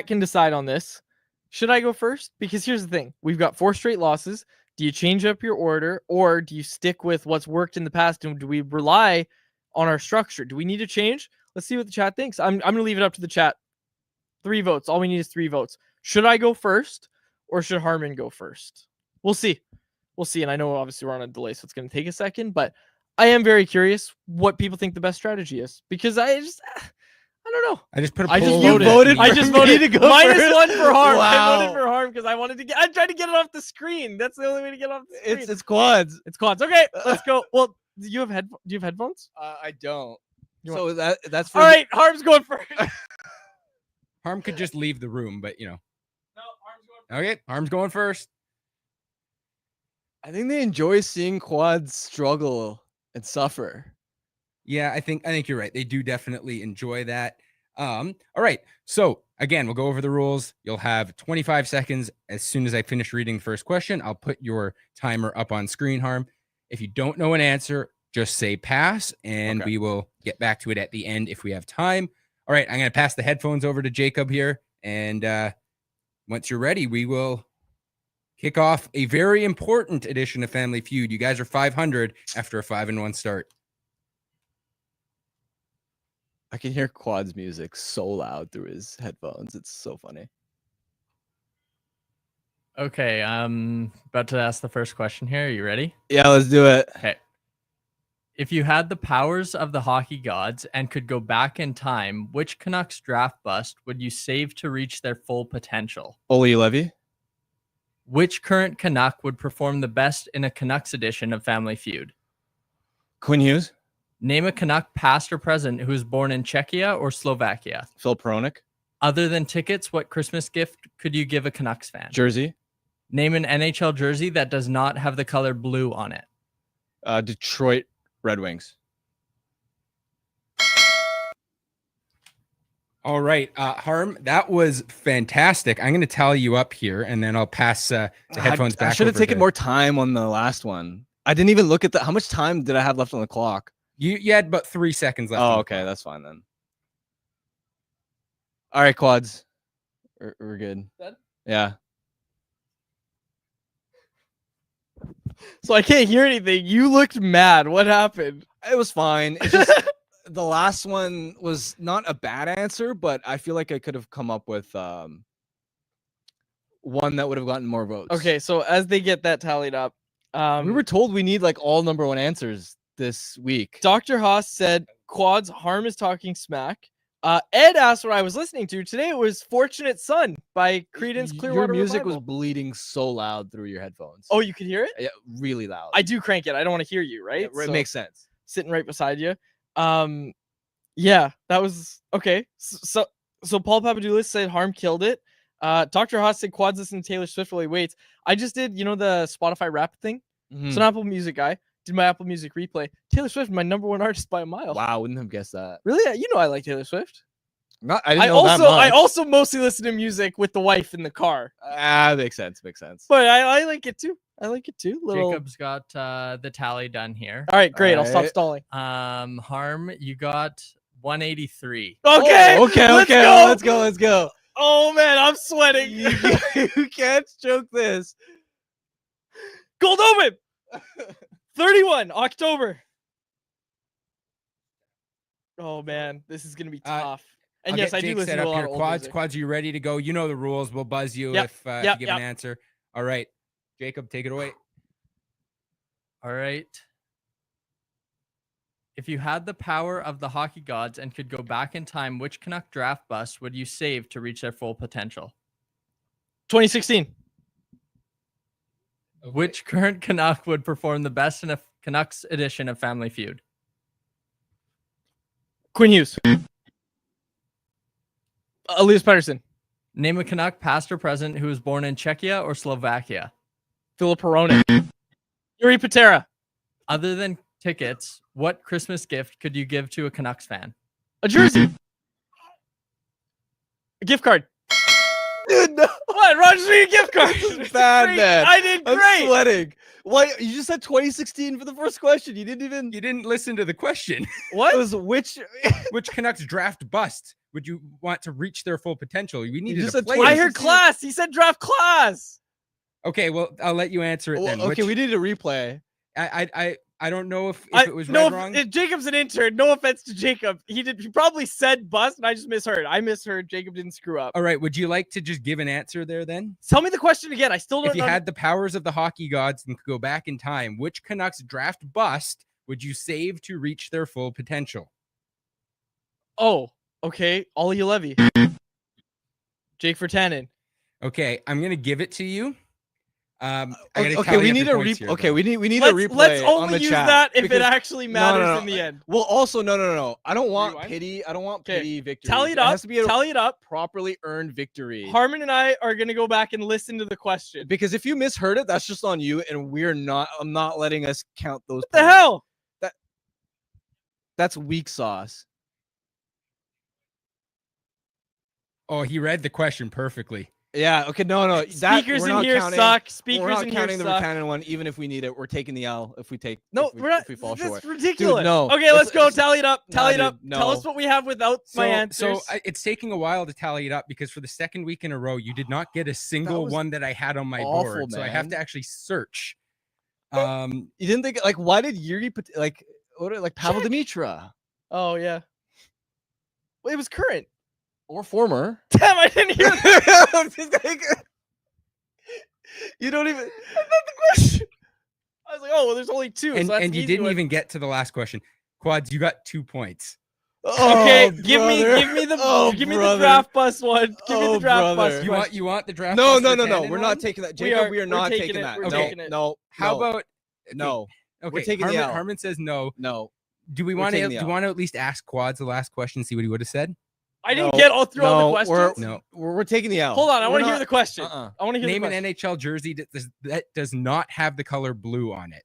[SPEAKER 1] can decide on this. Should I go first? Because here's the thing. We've got 4 straight losses. Do you change up your order, or do you stick with what's worked in the past? And do we rely on our structure? Do we need to change? Let's see what the chat thinks. I'm going to leave it up to the chat. 3 votes. All we need is 3 votes. Should I go first, or should Harmon go first? We'll see. And I know obviously we're on a delay, so it's going to take a second, but I am very curious what people think the best strategy is, because I don't know.
[SPEAKER 2] I just put a
[SPEAKER 1] I just
[SPEAKER 2] poll
[SPEAKER 1] voted.
[SPEAKER 2] I
[SPEAKER 1] just voted to go -1 for Harm.
[SPEAKER 3] Wow.
[SPEAKER 1] I voted for Harm because I tried to get it off the screen. That's the only way to get it off the screen.
[SPEAKER 3] It's Quads.
[SPEAKER 1] It's Quads. Okay, let's go. Well, do you have headphones?
[SPEAKER 3] I don't.
[SPEAKER 1] You
[SPEAKER 3] That's for
[SPEAKER 1] all right. Harm's going first.
[SPEAKER 2] Harm could just leave the room, but
[SPEAKER 1] No, Harm's going first.
[SPEAKER 2] Okay, Harm's going first.
[SPEAKER 3] I think they enjoy seeing Quads struggle and suffer.
[SPEAKER 2] Yeah, I think you're right. They do definitely enjoy that. All right. So again, we'll go over the rules. You'll have 25 seconds. As soon as I finish reading the first question, I'll put your timer up on screen, Harm. If you don't know an answer, just say pass, and we will get back to it at the end if we have time. All right, I'm going to pass the headphones over to Jacob here. And once you're ready, we will kick off a very important edition of Family Feud. You guys are 500 after a 5-1 start.
[SPEAKER 3] I can hear Quad's music so loud through his headphones. It's so funny.
[SPEAKER 6] Okay, I'm about to ask the first question here. Are you ready?
[SPEAKER 3] Yeah, let's do it.
[SPEAKER 6] Okay. If you had the powers of the hockey gods and could go back in time, which Canucks draft bust would you save to reach their full potential?
[SPEAKER 3] Ole Levy.
[SPEAKER 6] Which current Canuck would perform the best in a Canucks edition of Family Feud?
[SPEAKER 3] Quinn Hughes.
[SPEAKER 6] Name a Canuck past or present who was born in Czechia or Slovakia.
[SPEAKER 3] Filip Hronek.
[SPEAKER 6] Other than tickets, what Christmas gift could you give a Canucks fan?
[SPEAKER 3] Jersey.
[SPEAKER 6] Name an NHL jersey that does not have the color blue on it.
[SPEAKER 3] Detroit Red Wings.
[SPEAKER 2] All right, Harm, that was fantastic. I'm going to tally you up here, and then I'll pass the headphones back.
[SPEAKER 3] I should have taken more time on the last one. I didn't even look at how much time did I have left on the clock?
[SPEAKER 2] You had about 3 seconds left.
[SPEAKER 3] Oh, okay, that's fine then. All right, Quads. We're good.
[SPEAKER 1] Done?
[SPEAKER 3] Yeah.
[SPEAKER 1] So I can't hear anything. You looked mad. What happened?
[SPEAKER 3] It was fine. It's just the last one was not a bad answer, but I feel like I could have come up with one that would have gotten more votes.
[SPEAKER 1] Okay, so as they get that tallied up,
[SPEAKER 3] we were told we need like all number 1 answers this week.
[SPEAKER 1] Dr. Haas said Quads Harm is talking smack. Ed asked what I was listening to. Today it was Fortunate Son by Creedence Clearwater
[SPEAKER 3] Your music
[SPEAKER 1] Revival.
[SPEAKER 3] was bleeding so loud through your headphones.
[SPEAKER 1] Oh, you could hear it?
[SPEAKER 3] Yeah, really loud.
[SPEAKER 1] I do crank it. I don't want to hear you, right?
[SPEAKER 3] Yeah, it makes sense.
[SPEAKER 1] Sitting right beside you. Yeah, that was okay. So Paul Papadoulis said Harm killed it. Dr. Haas said Quads listen to Taylor Swift while he waits. I just did, the Spotify rap thing.
[SPEAKER 3] Mm-hmm.
[SPEAKER 1] So an Apple Music guy did my Apple Music replay. Taylor Swift, my #1 artist by a mile.
[SPEAKER 3] Wow, I wouldn't have guessed that.
[SPEAKER 1] Really? You know I like Taylor Swift.
[SPEAKER 3] I didn't know that much.
[SPEAKER 1] I also mostly listen to music with the wife in the car.
[SPEAKER 3] Makes sense.
[SPEAKER 1] But I like it too. Little.
[SPEAKER 6] Jacob's got the tally done here.
[SPEAKER 1] All right, great. I'll stop
[SPEAKER 3] Alright.
[SPEAKER 1] stalling.
[SPEAKER 6] Harm, you got 183.
[SPEAKER 1] Okay.
[SPEAKER 3] Let's go.
[SPEAKER 1] Oh man, I'm sweating.
[SPEAKER 3] You can't joke this.
[SPEAKER 1] Gold Omen. 31 October. Oh man, this is gonna be tough. And
[SPEAKER 2] I'll
[SPEAKER 1] yes,
[SPEAKER 2] get
[SPEAKER 1] I do
[SPEAKER 2] Jake
[SPEAKER 1] listen
[SPEAKER 2] set
[SPEAKER 1] to a
[SPEAKER 2] up
[SPEAKER 1] lot
[SPEAKER 2] here.
[SPEAKER 1] of old
[SPEAKER 2] Quads,
[SPEAKER 1] music.
[SPEAKER 2] Quads, are you ready to go? You know the rules. We'll buzz you
[SPEAKER 1] Yep,
[SPEAKER 2] if you give
[SPEAKER 1] yep.
[SPEAKER 2] an answer. All right, Jacob, take it away.
[SPEAKER 6] All right. If you had the power of the hockey gods and could go back in time, which Canuck draft bust would you save to reach their full potential?
[SPEAKER 1] 2016.
[SPEAKER 6] Which current Canuck would perform the best in a Canucks edition of Family Feud?
[SPEAKER 1] Quinn Hughes. Elias Pettersson.
[SPEAKER 6] Name a Canuck, past or present, who was born in Czechia or Slovakia.
[SPEAKER 1] Filip Hronek. Yuri Patera.
[SPEAKER 6] Other than tickets, what Christmas gift could you give to a Canucks fan?
[SPEAKER 1] A jersey. A gift card.
[SPEAKER 3] Dude, no.
[SPEAKER 1] What? Roger me a gift card.
[SPEAKER 3] This is bad,
[SPEAKER 1] Great.
[SPEAKER 3] man.
[SPEAKER 1] I did
[SPEAKER 3] I'm
[SPEAKER 1] great.
[SPEAKER 3] sweating. Why? You just said 2016 for the first question. You didn't even.
[SPEAKER 2] You didn't listen to the question.
[SPEAKER 1] What?
[SPEAKER 3] It was which?
[SPEAKER 2] Which Canucks draft bust would you want to reach their full potential? We needed
[SPEAKER 3] just
[SPEAKER 2] a
[SPEAKER 3] said
[SPEAKER 2] player.
[SPEAKER 1] I heard class. He said draft class.
[SPEAKER 2] Okay, well, I'll let you answer it then.
[SPEAKER 3] Well, okay,
[SPEAKER 2] Which-
[SPEAKER 3] we need a replay.
[SPEAKER 2] I don't know if it was read wrong.
[SPEAKER 1] Jacob's an intern. No offense to Jacob. He probably said bust, and I just misheard. I misheard. Jacob didn't screw up.
[SPEAKER 2] All right, would you like to just give an answer there then?
[SPEAKER 1] Tell me the question again. I still don't
[SPEAKER 2] If you
[SPEAKER 1] know.
[SPEAKER 2] had the powers of the hockey gods and could go back in time, which Canucks draft bust would you save to reach their full potential?
[SPEAKER 1] Oh, okay. Ollie Levy. Jake Virtanen.
[SPEAKER 2] Okay, I'm gonna give it to you. I gotta
[SPEAKER 3] Okay,
[SPEAKER 2] tally
[SPEAKER 3] we
[SPEAKER 2] up
[SPEAKER 3] need
[SPEAKER 2] your
[SPEAKER 3] a
[SPEAKER 2] points
[SPEAKER 3] replay.
[SPEAKER 2] here,
[SPEAKER 3] Okay,
[SPEAKER 2] though.
[SPEAKER 3] we need a
[SPEAKER 1] Let's
[SPEAKER 3] replay on
[SPEAKER 1] only
[SPEAKER 3] the
[SPEAKER 1] use
[SPEAKER 3] chat
[SPEAKER 1] that if it
[SPEAKER 3] because-
[SPEAKER 1] actually matters
[SPEAKER 3] no.
[SPEAKER 1] in the end.
[SPEAKER 3] Well, also no. I don't want
[SPEAKER 1] Rewind.
[SPEAKER 3] pity. I don't want
[SPEAKER 1] 'Kay,
[SPEAKER 3] pity victory.
[SPEAKER 1] Tally it
[SPEAKER 3] It
[SPEAKER 1] up.
[SPEAKER 3] has to be a
[SPEAKER 1] Tally it up.
[SPEAKER 3] properly earned victory.
[SPEAKER 1] Harmon and I are gonna go back and listen to the question.
[SPEAKER 3] Because if you misheard it, that's just on you, and we're not. I'm not letting us count those.
[SPEAKER 1] What the
[SPEAKER 3] points.
[SPEAKER 1] hell?
[SPEAKER 3] That's weak sauce.
[SPEAKER 2] Oh, he read the question perfectly.
[SPEAKER 3] Yeah. Okay. No.
[SPEAKER 1] Speakers
[SPEAKER 3] we're
[SPEAKER 1] in
[SPEAKER 3] not
[SPEAKER 1] here
[SPEAKER 3] counting,
[SPEAKER 1] suck.
[SPEAKER 3] We're
[SPEAKER 1] Speakers
[SPEAKER 3] not
[SPEAKER 1] in here
[SPEAKER 3] counting the
[SPEAKER 1] suck.
[SPEAKER 3] Buchanan one, even if we need it. We're taking the L if we take.
[SPEAKER 1] No,
[SPEAKER 3] if we,
[SPEAKER 1] we're not.
[SPEAKER 3] If we fall
[SPEAKER 1] That's
[SPEAKER 3] short.
[SPEAKER 1] ridiculous.
[SPEAKER 3] no.
[SPEAKER 1] Okay, let's go.
[SPEAKER 3] It's-
[SPEAKER 1] Tally it up. Tally it
[SPEAKER 3] dude,
[SPEAKER 1] up. Tell
[SPEAKER 3] no.
[SPEAKER 1] us what we have without my answers.
[SPEAKER 2] It's taking a while to tally it up because for the second week in a row, you did not get a single
[SPEAKER 3] was
[SPEAKER 2] one that I had on my
[SPEAKER 3] awful,
[SPEAKER 2] board. So I have
[SPEAKER 3] man.
[SPEAKER 2] to actually search.
[SPEAKER 3] You didn't think why did Yuri Pavel Dimitra
[SPEAKER 1] Oh yeah. Well, it was current.
[SPEAKER 3] or former?
[SPEAKER 1] Damn, I didn't hear that.
[SPEAKER 3] You don't even.
[SPEAKER 1] question. I was like, oh well, there's only two.
[SPEAKER 2] and
[SPEAKER 1] so that's
[SPEAKER 2] and you
[SPEAKER 1] an easy
[SPEAKER 2] didn't
[SPEAKER 1] one.
[SPEAKER 2] even get to the last question. Quads, you got 2 points.
[SPEAKER 1] Okay,
[SPEAKER 3] Oh,
[SPEAKER 1] give me the
[SPEAKER 3] Oh,
[SPEAKER 1] give me
[SPEAKER 3] brother.
[SPEAKER 1] the draft bus one. Give me
[SPEAKER 3] Oh,
[SPEAKER 1] the draft
[SPEAKER 3] brother.
[SPEAKER 1] bus.
[SPEAKER 2] You want the draft?
[SPEAKER 3] No.
[SPEAKER 2] bus for
[SPEAKER 3] We're
[SPEAKER 2] Tannen
[SPEAKER 3] not
[SPEAKER 2] one?
[SPEAKER 3] taking that,
[SPEAKER 1] We
[SPEAKER 3] Jacob.
[SPEAKER 1] are-
[SPEAKER 3] We are
[SPEAKER 1] we're
[SPEAKER 3] not
[SPEAKER 1] taking
[SPEAKER 3] taking
[SPEAKER 1] it.
[SPEAKER 3] that.
[SPEAKER 1] We're
[SPEAKER 3] No,
[SPEAKER 1] taking it.
[SPEAKER 3] no.
[SPEAKER 2] How
[SPEAKER 3] no,
[SPEAKER 2] about
[SPEAKER 3] no?
[SPEAKER 2] Okay,
[SPEAKER 3] We're taking the
[SPEAKER 2] Harmon,
[SPEAKER 3] L.
[SPEAKER 2] Harmon says no.
[SPEAKER 3] No.
[SPEAKER 2] Do we
[SPEAKER 3] We're
[SPEAKER 2] want to?
[SPEAKER 3] taking
[SPEAKER 2] Do
[SPEAKER 3] the
[SPEAKER 2] you
[SPEAKER 3] L.
[SPEAKER 2] want to at least ask Quads the last question? See what he would have said.
[SPEAKER 1] I didn't
[SPEAKER 3] No,
[SPEAKER 1] get all through all the
[SPEAKER 3] we're-
[SPEAKER 1] questions.
[SPEAKER 2] No.
[SPEAKER 3] We're taking the L.
[SPEAKER 1] Hold on, I
[SPEAKER 3] We're
[SPEAKER 1] want to hear
[SPEAKER 3] not-
[SPEAKER 1] the question.
[SPEAKER 3] Uh-uh.
[SPEAKER 1] I want to hear
[SPEAKER 2] Name
[SPEAKER 1] the
[SPEAKER 2] an
[SPEAKER 1] question.
[SPEAKER 2] NHL jersey that does not have the color blue on it.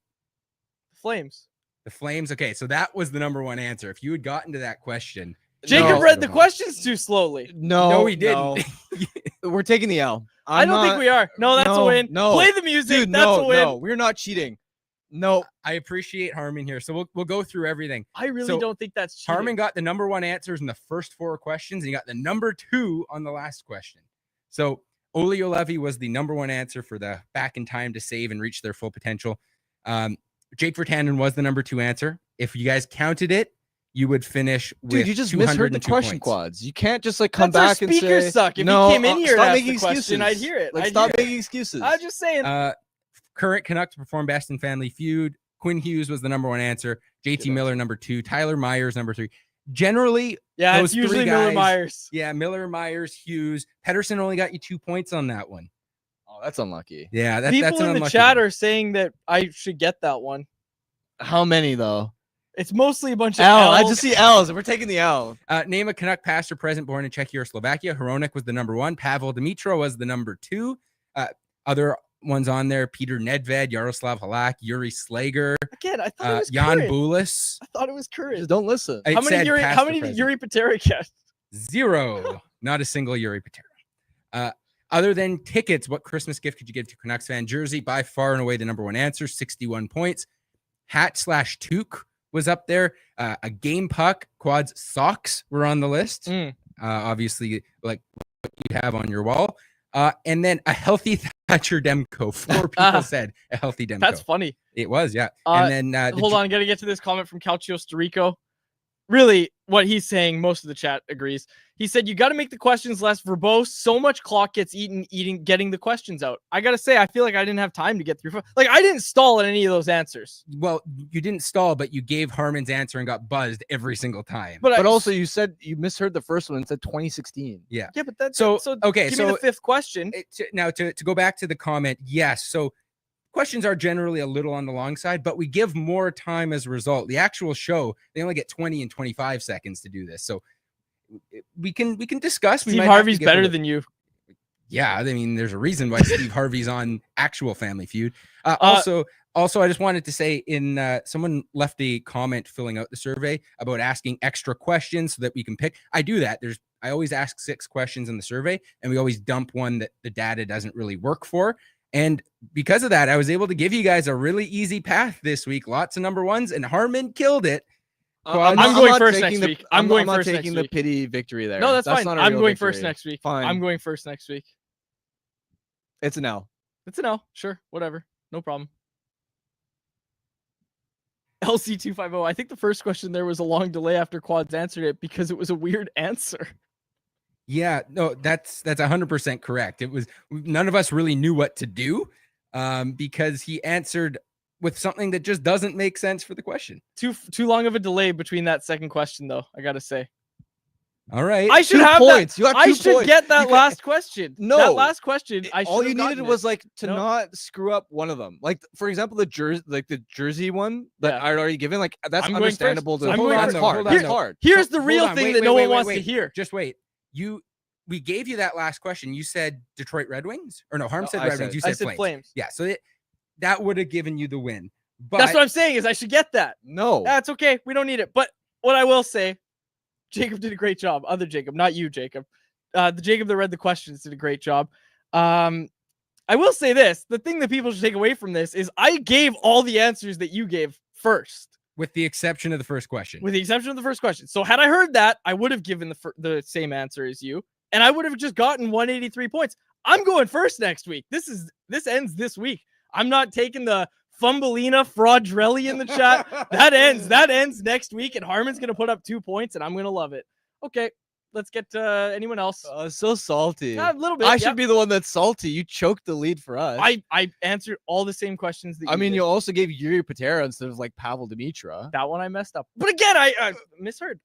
[SPEAKER 1] Flames.
[SPEAKER 2] The Flames. Okay, so that was the number one answer. If you had gotten to that question,
[SPEAKER 1] Jacob
[SPEAKER 3] No.
[SPEAKER 1] read the questions too slowly.
[SPEAKER 3] No,
[SPEAKER 2] he didn't.
[SPEAKER 3] no. We're taking the L.
[SPEAKER 1] I don't think we are. No, that's a
[SPEAKER 3] no,
[SPEAKER 1] win.
[SPEAKER 3] no.
[SPEAKER 1] Play the music.
[SPEAKER 3] Dude,
[SPEAKER 1] that's a
[SPEAKER 3] no,
[SPEAKER 1] win.
[SPEAKER 3] no. We're not cheating. No.
[SPEAKER 2] I appreciate Harmon here. So we'll go through everything.
[SPEAKER 1] I really
[SPEAKER 2] So,
[SPEAKER 1] don't think that's cheating.
[SPEAKER 2] Harmon got the number one answers in the first 4 questions, and he got the number 2 on the last question. So Olli Juolevi was the number 1 answer for the back in time to save and reach their full potential. Jake Virtanen was the number 2 answer. If you guys counted it, you would finish with
[SPEAKER 3] Dude, you just misheard the
[SPEAKER 2] 202
[SPEAKER 3] question,
[SPEAKER 2] points.
[SPEAKER 3] Quads. You can't just come
[SPEAKER 1] That's our
[SPEAKER 3] back and
[SPEAKER 1] speaker
[SPEAKER 3] say
[SPEAKER 1] suck. If
[SPEAKER 3] no.
[SPEAKER 1] he came in here and
[SPEAKER 3] stop
[SPEAKER 1] asked
[SPEAKER 3] making
[SPEAKER 1] the question, I'd hear it. I'd
[SPEAKER 3] stop
[SPEAKER 1] hear it.
[SPEAKER 3] making excuses.
[SPEAKER 1] I'm just saying.
[SPEAKER 2] Current Canucks perform best in Family Feud. Quinn Hughes was the number 1 answer. JT Miller, number 2. Tyler Myers, number 3. Generally,
[SPEAKER 1] yeah,
[SPEAKER 2] those
[SPEAKER 1] it's usually
[SPEAKER 2] three
[SPEAKER 1] Miller
[SPEAKER 2] guys-
[SPEAKER 1] Myers.
[SPEAKER 2] yeah, Miller, Myers, Hughes. Pedersen only got you 2 points on that one.
[SPEAKER 3] Oh, that's unlucky.
[SPEAKER 2] Yeah, that's
[SPEAKER 1] People
[SPEAKER 2] an
[SPEAKER 1] in the
[SPEAKER 2] unlucky
[SPEAKER 1] chat
[SPEAKER 2] one.
[SPEAKER 1] are saying that I should get that one.
[SPEAKER 3] How many though?
[SPEAKER 1] It's mostly a bunch of
[SPEAKER 3] L. I
[SPEAKER 1] L's.
[SPEAKER 3] just see L's. We're taking the L.
[SPEAKER 2] Name a Canuck past or present born in Czechia or Slovakia. Hronek was the number 1. Pavel Dimitra was the number 2. Other ones on there: Peter Nedved, Yaroslav Halak, Yuri Slager,
[SPEAKER 1] Again, I thought it was
[SPEAKER 2] Jan
[SPEAKER 1] current.
[SPEAKER 2] Bulis.
[SPEAKER 1] I thought it was current.
[SPEAKER 3] Just don't listen.
[SPEAKER 2] It
[SPEAKER 1] How many
[SPEAKER 2] said
[SPEAKER 1] Yuri?
[SPEAKER 2] past
[SPEAKER 1] How
[SPEAKER 2] or
[SPEAKER 1] many did
[SPEAKER 2] present.
[SPEAKER 1] Yuri Patera get?
[SPEAKER 2] 0. Not a single Yuri Patera. Other than tickets, what Christmas gift could you give to Canucks fan? Jersey, by far and away the number one answer, 61 points. Hat/toque was up there. A game puck, quads, socks were on the list. Obviously, like what you have on your wall. And then a healthy Thatcher Demko. 4 people said a healthy Demko.
[SPEAKER 1] That's funny.
[SPEAKER 2] It was, yeah. And then
[SPEAKER 1] hold on, I gotta get to this comment from Calcio Storico. Really, what he's saying, most of the chat agrees. He said, you got to make the questions less verbose. So much clock gets getting the questions out. I got to say, I feel like I didn't have time to get through. Like, I didn't stall at any of those answers.
[SPEAKER 2] Well, you didn't stall, but you gave Harmon's answer and got buzzed every single time.
[SPEAKER 3] But also, you said you misheard the first one and said 2016.
[SPEAKER 2] Yeah.
[SPEAKER 1] Yeah, but that's
[SPEAKER 2] okay.
[SPEAKER 1] Give me the fifth question.
[SPEAKER 2] Now, to go back to the comment, yes. So questions are generally a little on the long side, but we give more time as a result. The actual show, they only get 20 and 25 seconds to do this. So we can discuss.
[SPEAKER 1] Steve Harvey's better than you.
[SPEAKER 2] Yeah, I mean, there's a reason why Steve Harvey's on actual Family Feud. Also, I just wanted to say, someone left a comment filling out the survey about asking extra questions so that we can pick. I do that. I always ask 6 questions in the survey, and we always dump one that the data doesn't really work for. And because of that, I was able to give you guys a really easy path this week. Lots of number ones, and Harmon killed it.
[SPEAKER 1] I'm going first next week. I'm not
[SPEAKER 3] taking the pity victory there.
[SPEAKER 1] No, that's fine.
[SPEAKER 3] Not
[SPEAKER 1] I'm going
[SPEAKER 3] victory.
[SPEAKER 1] first next week.
[SPEAKER 3] Fine.
[SPEAKER 1] I'm going first next week.
[SPEAKER 3] It's an L.
[SPEAKER 1] It's an L. Sure. Whatever. No problem. LC250. I think the first question there was a long delay after Quads answered it because it was a weird answer.
[SPEAKER 2] Yeah, no, that's 100% correct. It was, none of us really knew what to do because he answered with something that just doesn't make sense for the question.
[SPEAKER 1] Too long of a delay between that second question, though, I gotta say.
[SPEAKER 2] All right.
[SPEAKER 1] I should
[SPEAKER 3] 2
[SPEAKER 1] have
[SPEAKER 3] points.
[SPEAKER 1] that.
[SPEAKER 3] You got 2
[SPEAKER 1] I should
[SPEAKER 3] points.
[SPEAKER 1] get that last question.
[SPEAKER 3] No.
[SPEAKER 1] That last question.
[SPEAKER 3] All you needed was to
[SPEAKER 1] No.
[SPEAKER 3] not screw up one of them. Like, for example, the jersey one that I'd already given. Like, that's
[SPEAKER 1] I'm going
[SPEAKER 3] understandable.
[SPEAKER 1] first. I'm going
[SPEAKER 3] That's
[SPEAKER 1] first.
[SPEAKER 3] hard. That's hard.
[SPEAKER 1] Here's the real thing that no one wants to hear.
[SPEAKER 2] Just wait. We gave you that last question. You said Detroit Red Wings, or no? Harm said Red Wings. You
[SPEAKER 1] I
[SPEAKER 2] said
[SPEAKER 1] said Flames.
[SPEAKER 2] Yeah, so that would have given you the win. But
[SPEAKER 1] That's what I'm saying is I should get that.
[SPEAKER 3] No.
[SPEAKER 1] That's okay. We don't need it. But what I will say, Jacob did a great job. Other Jacob, not you, Jacob. The Jacob that read the questions did a great job. I will say this. The thing that people should take away from this is I gave all the answers that you gave first.
[SPEAKER 2] with the exception of the first question.
[SPEAKER 1] With the exception of the first question. So had I heard that, I would have given the same answer as you, and I would have just gotten 183 points. I'm going first next week. This ends this week. I'm not taking the Fumbelina Fraudrelli in the chat. That ends next week, and Harmon's gonna put up 2 points, and I'm gonna love it. Okay, let's get to anyone else.
[SPEAKER 3] So salty.
[SPEAKER 1] A little bit.
[SPEAKER 3] I should be the one that's salty. You choked the lead for us.
[SPEAKER 1] I answered all the same questions that you did.
[SPEAKER 3] you also gave Yuri Patera instead of like Pavel Dimitra.
[SPEAKER 1] That one I messed up. But again, I misheard.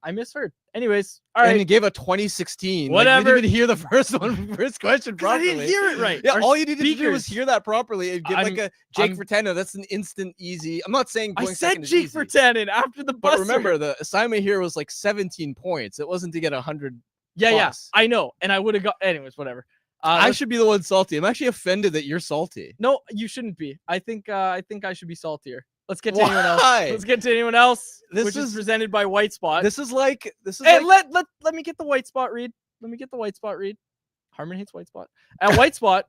[SPEAKER 1] Anyways, all right.
[SPEAKER 3] And you gave a 2016.
[SPEAKER 1] Whatever.
[SPEAKER 3] Like, we didn't even hear the first question
[SPEAKER 1] I
[SPEAKER 3] properly.
[SPEAKER 1] didn't hear it right.
[SPEAKER 3] Yeah,
[SPEAKER 1] Our
[SPEAKER 3] all you needed to do was
[SPEAKER 1] speakers.
[SPEAKER 3] hear that properly and give like a Jake
[SPEAKER 1] I'm-
[SPEAKER 3] Fratena. That's an instant easy. I'm not saying
[SPEAKER 1] I
[SPEAKER 3] going
[SPEAKER 1] said
[SPEAKER 3] second is
[SPEAKER 1] Jake
[SPEAKER 3] easy,
[SPEAKER 1] for 10 and after the buzzer.
[SPEAKER 3] but remember the assignment here was like 17 points. It wasn't to get 100.
[SPEAKER 1] Yeah,
[SPEAKER 3] plus.
[SPEAKER 1] I know. And I would have got anyways, whatever.
[SPEAKER 3] I should be the one salty. I'm actually offended that you're salty.
[SPEAKER 1] No, you shouldn't be. I think I should be saltier. Let's get to anyone else.
[SPEAKER 3] Why?
[SPEAKER 1] Let's get to anyone else.
[SPEAKER 3] This
[SPEAKER 1] Which is
[SPEAKER 3] is-
[SPEAKER 1] presented by White Spot.
[SPEAKER 3] This is like
[SPEAKER 1] Hey, let me get the White Spot read. Let me get the White Spot read. Harmon hates White Spot. At White Spot,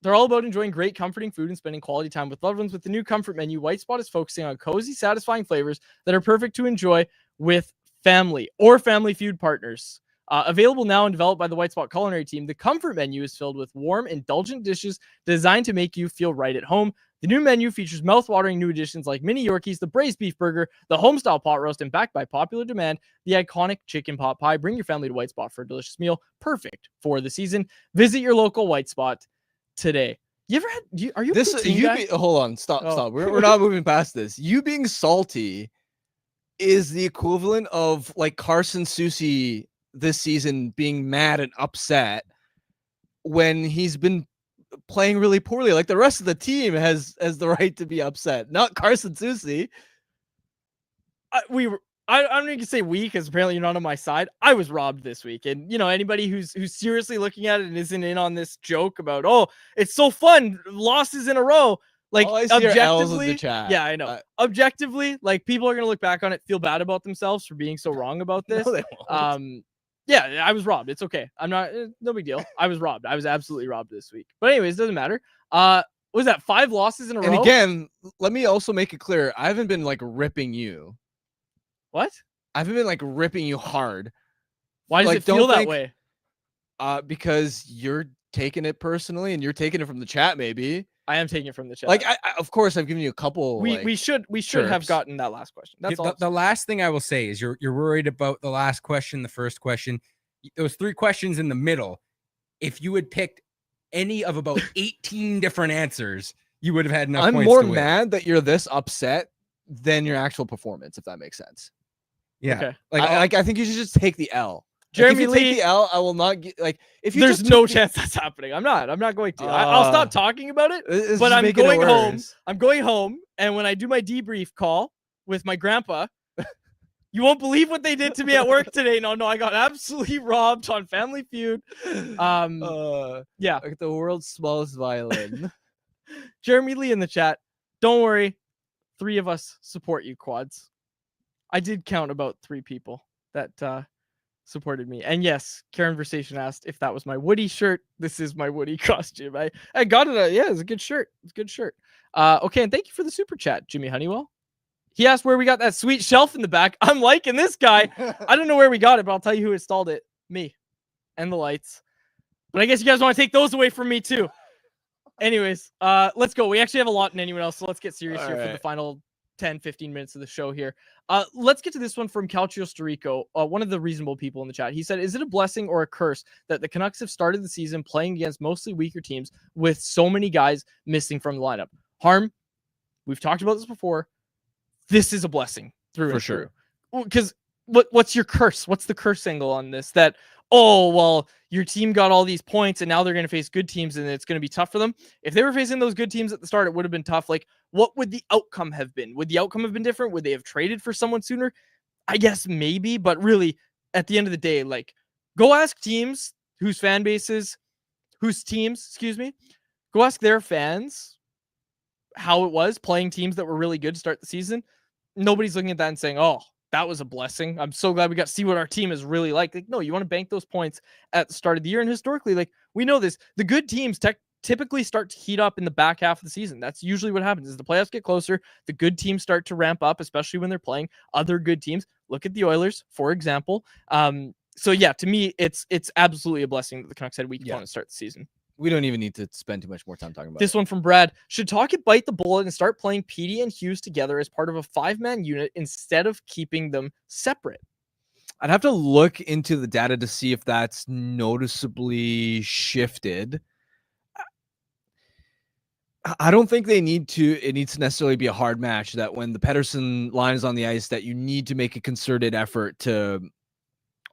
[SPEAKER 1] they're all about enjoying great, comforting food and spending quality time with loved ones. With the new comfort menu, White Spot is focusing on cozy, satisfying flavors that are perfect to enjoy with family or family feud partners. Available now and developed by the White Spot culinary team, the comfort menu is filled with warm, indulgent dishes designed to make you feel right at home. The new menu features mouth-watering new additions like mini Yorkies, the braised beef burger, the homestyle pot roast, and backed by popular demand, the iconic chicken pot pie. Bring your family to White Spot for a delicious meal, perfect for the season. Visit your local White Spot today. You ever had? Are you a
[SPEAKER 3] this?
[SPEAKER 1] poutine guy?
[SPEAKER 3] Hold on, stop.
[SPEAKER 1] Oh.
[SPEAKER 3] We're not moving past this. You being salty is the equivalent of like Carson Soucy this season being mad and upset when he's been playing really poorly. Like the rest of the team has the right to be upset, not Carson Soucy.
[SPEAKER 1] I don't even say we because apparently you're not on my side. I was robbed this week, and anybody who's seriously looking at it and isn't in on this joke about it's so fun, losses in a row. Like
[SPEAKER 3] All I see are L's in the
[SPEAKER 1] objectively,
[SPEAKER 3] chat.
[SPEAKER 1] yeah, I know. Objectively, like people are gonna look back on it, feel bad about themselves for being so wrong about this.
[SPEAKER 3] No, they won't.
[SPEAKER 1] Yeah, I was robbed. It's okay. I'm not. No big deal. I was robbed. I was absolutely robbed this week. But anyways, doesn't matter. What was that 5 losses in a row?
[SPEAKER 3] And again, let me also make it clear. I haven't been like ripping you.
[SPEAKER 1] What?
[SPEAKER 3] I haven't been like ripping you hard.
[SPEAKER 1] Why does
[SPEAKER 3] Like,
[SPEAKER 1] it feel
[SPEAKER 3] don't
[SPEAKER 1] that
[SPEAKER 3] think-
[SPEAKER 1] way?
[SPEAKER 3] Because you're taking it personally and you're taking it from the chat, maybe.
[SPEAKER 1] I am taking it from the chat.
[SPEAKER 3] Like, I of course, I've given you a couple.
[SPEAKER 1] we should have
[SPEAKER 3] chirps.
[SPEAKER 1] gotten that last question. That's all.
[SPEAKER 2] The last thing I will say is you're worried about the last question, the first question, those 3 questions in the middle. If you had picked any of about 18 different answers, you would have had enough
[SPEAKER 3] I'm
[SPEAKER 2] points
[SPEAKER 3] more
[SPEAKER 2] to win.
[SPEAKER 3] mad that you're this upset than your actual performance, if that makes sense.
[SPEAKER 2] Yeah.
[SPEAKER 1] Okay.
[SPEAKER 3] Like, I think you should just take the L.
[SPEAKER 1] Jeremy
[SPEAKER 3] if you take
[SPEAKER 1] Lee-
[SPEAKER 3] the L, I will not get like if you
[SPEAKER 1] There's
[SPEAKER 3] just
[SPEAKER 1] no
[SPEAKER 3] took the-
[SPEAKER 1] chance that's happening. I'm not going to. I'll stop talking about it.
[SPEAKER 3] It's
[SPEAKER 1] But
[SPEAKER 3] just
[SPEAKER 1] I'm
[SPEAKER 3] making it
[SPEAKER 1] going home.
[SPEAKER 3] worse.
[SPEAKER 1] I'm going home, and when I do my debrief call with my grandpa, you won't believe what they did to me at work today. No, I got absolutely robbed on Family Feud. Yeah.
[SPEAKER 3] Like the world's smallest violin.
[SPEAKER 1] Jeremy Lee in the chat. Don't worry, 3 of us support you, Quads. I did count about 3 people that supported me. And yes, Karen Versation asked if that was my Woody shirt. This is my Woody costume. I got it. Yeah, it's a good shirt. It's a good shirt. Okay, and thank you for the super chat, Jimmy Honeywell. He asked where we got that sweet shelf in the back. I'm liking this guy. I don't know where we got it, but I'll tell you who installed it. Me. And the lights. But I guess you guys want to take those away from me too. Anyways, let's go. We actually have a lot in anyone else, so let's get serious
[SPEAKER 3] All
[SPEAKER 1] here for the
[SPEAKER 3] right.
[SPEAKER 1] final 10, 15 minutes of the show here. Let's get to this one from Calcio Storico, one of the reasonable people in the chat. He said, is it a blessing or a curse that the Canucks have started the season playing against mostly weaker teams with so many guys missing from the lineup? Harm, we've talked about this before. This is a blessing through
[SPEAKER 3] For
[SPEAKER 1] and
[SPEAKER 3] sure.
[SPEAKER 1] through. Because what's your curse? What's the curse angle on this? That, oh, well, your team got all these points and now they're going to face good teams and it's going to be tough for them. If they were facing those good teams at the start, it would have been tough. Like, what would the outcome have been? Would the outcome have been different? Would they have traded for someone sooner? I guess maybe, but really, at the end of the day, like, go ask teams whose teams, go ask their fans how it was playing teams that were really good to start the season. Nobody's looking at that and saying, oh, that was a blessing. I'm so glad we got to see what our team is really like. Like, no, you want to bank those points at the start of the year. And historically, like, we know this, the good teams typically start to heat up in the back half of the season. That's usually what happens. As the playoffs get closer, the good teams start to ramp up, especially when they're playing other good teams. Look at the Oilers, for example. So yeah, to me, it's absolutely a blessing that the Canucks had weak opponents start the season.
[SPEAKER 3] We don't even need to spend too much more time talking about
[SPEAKER 1] This one from Brad. Should Talkett bite the bullet and start playing Petey and Hughes together as part of a 5-man unit instead of keeping them separate?
[SPEAKER 3] I'd have to look into the data to see if that's noticeably shifted. I don't think it needs to necessarily be a hard match that when the Pettersson line is on the ice that you need to make a concerted effort to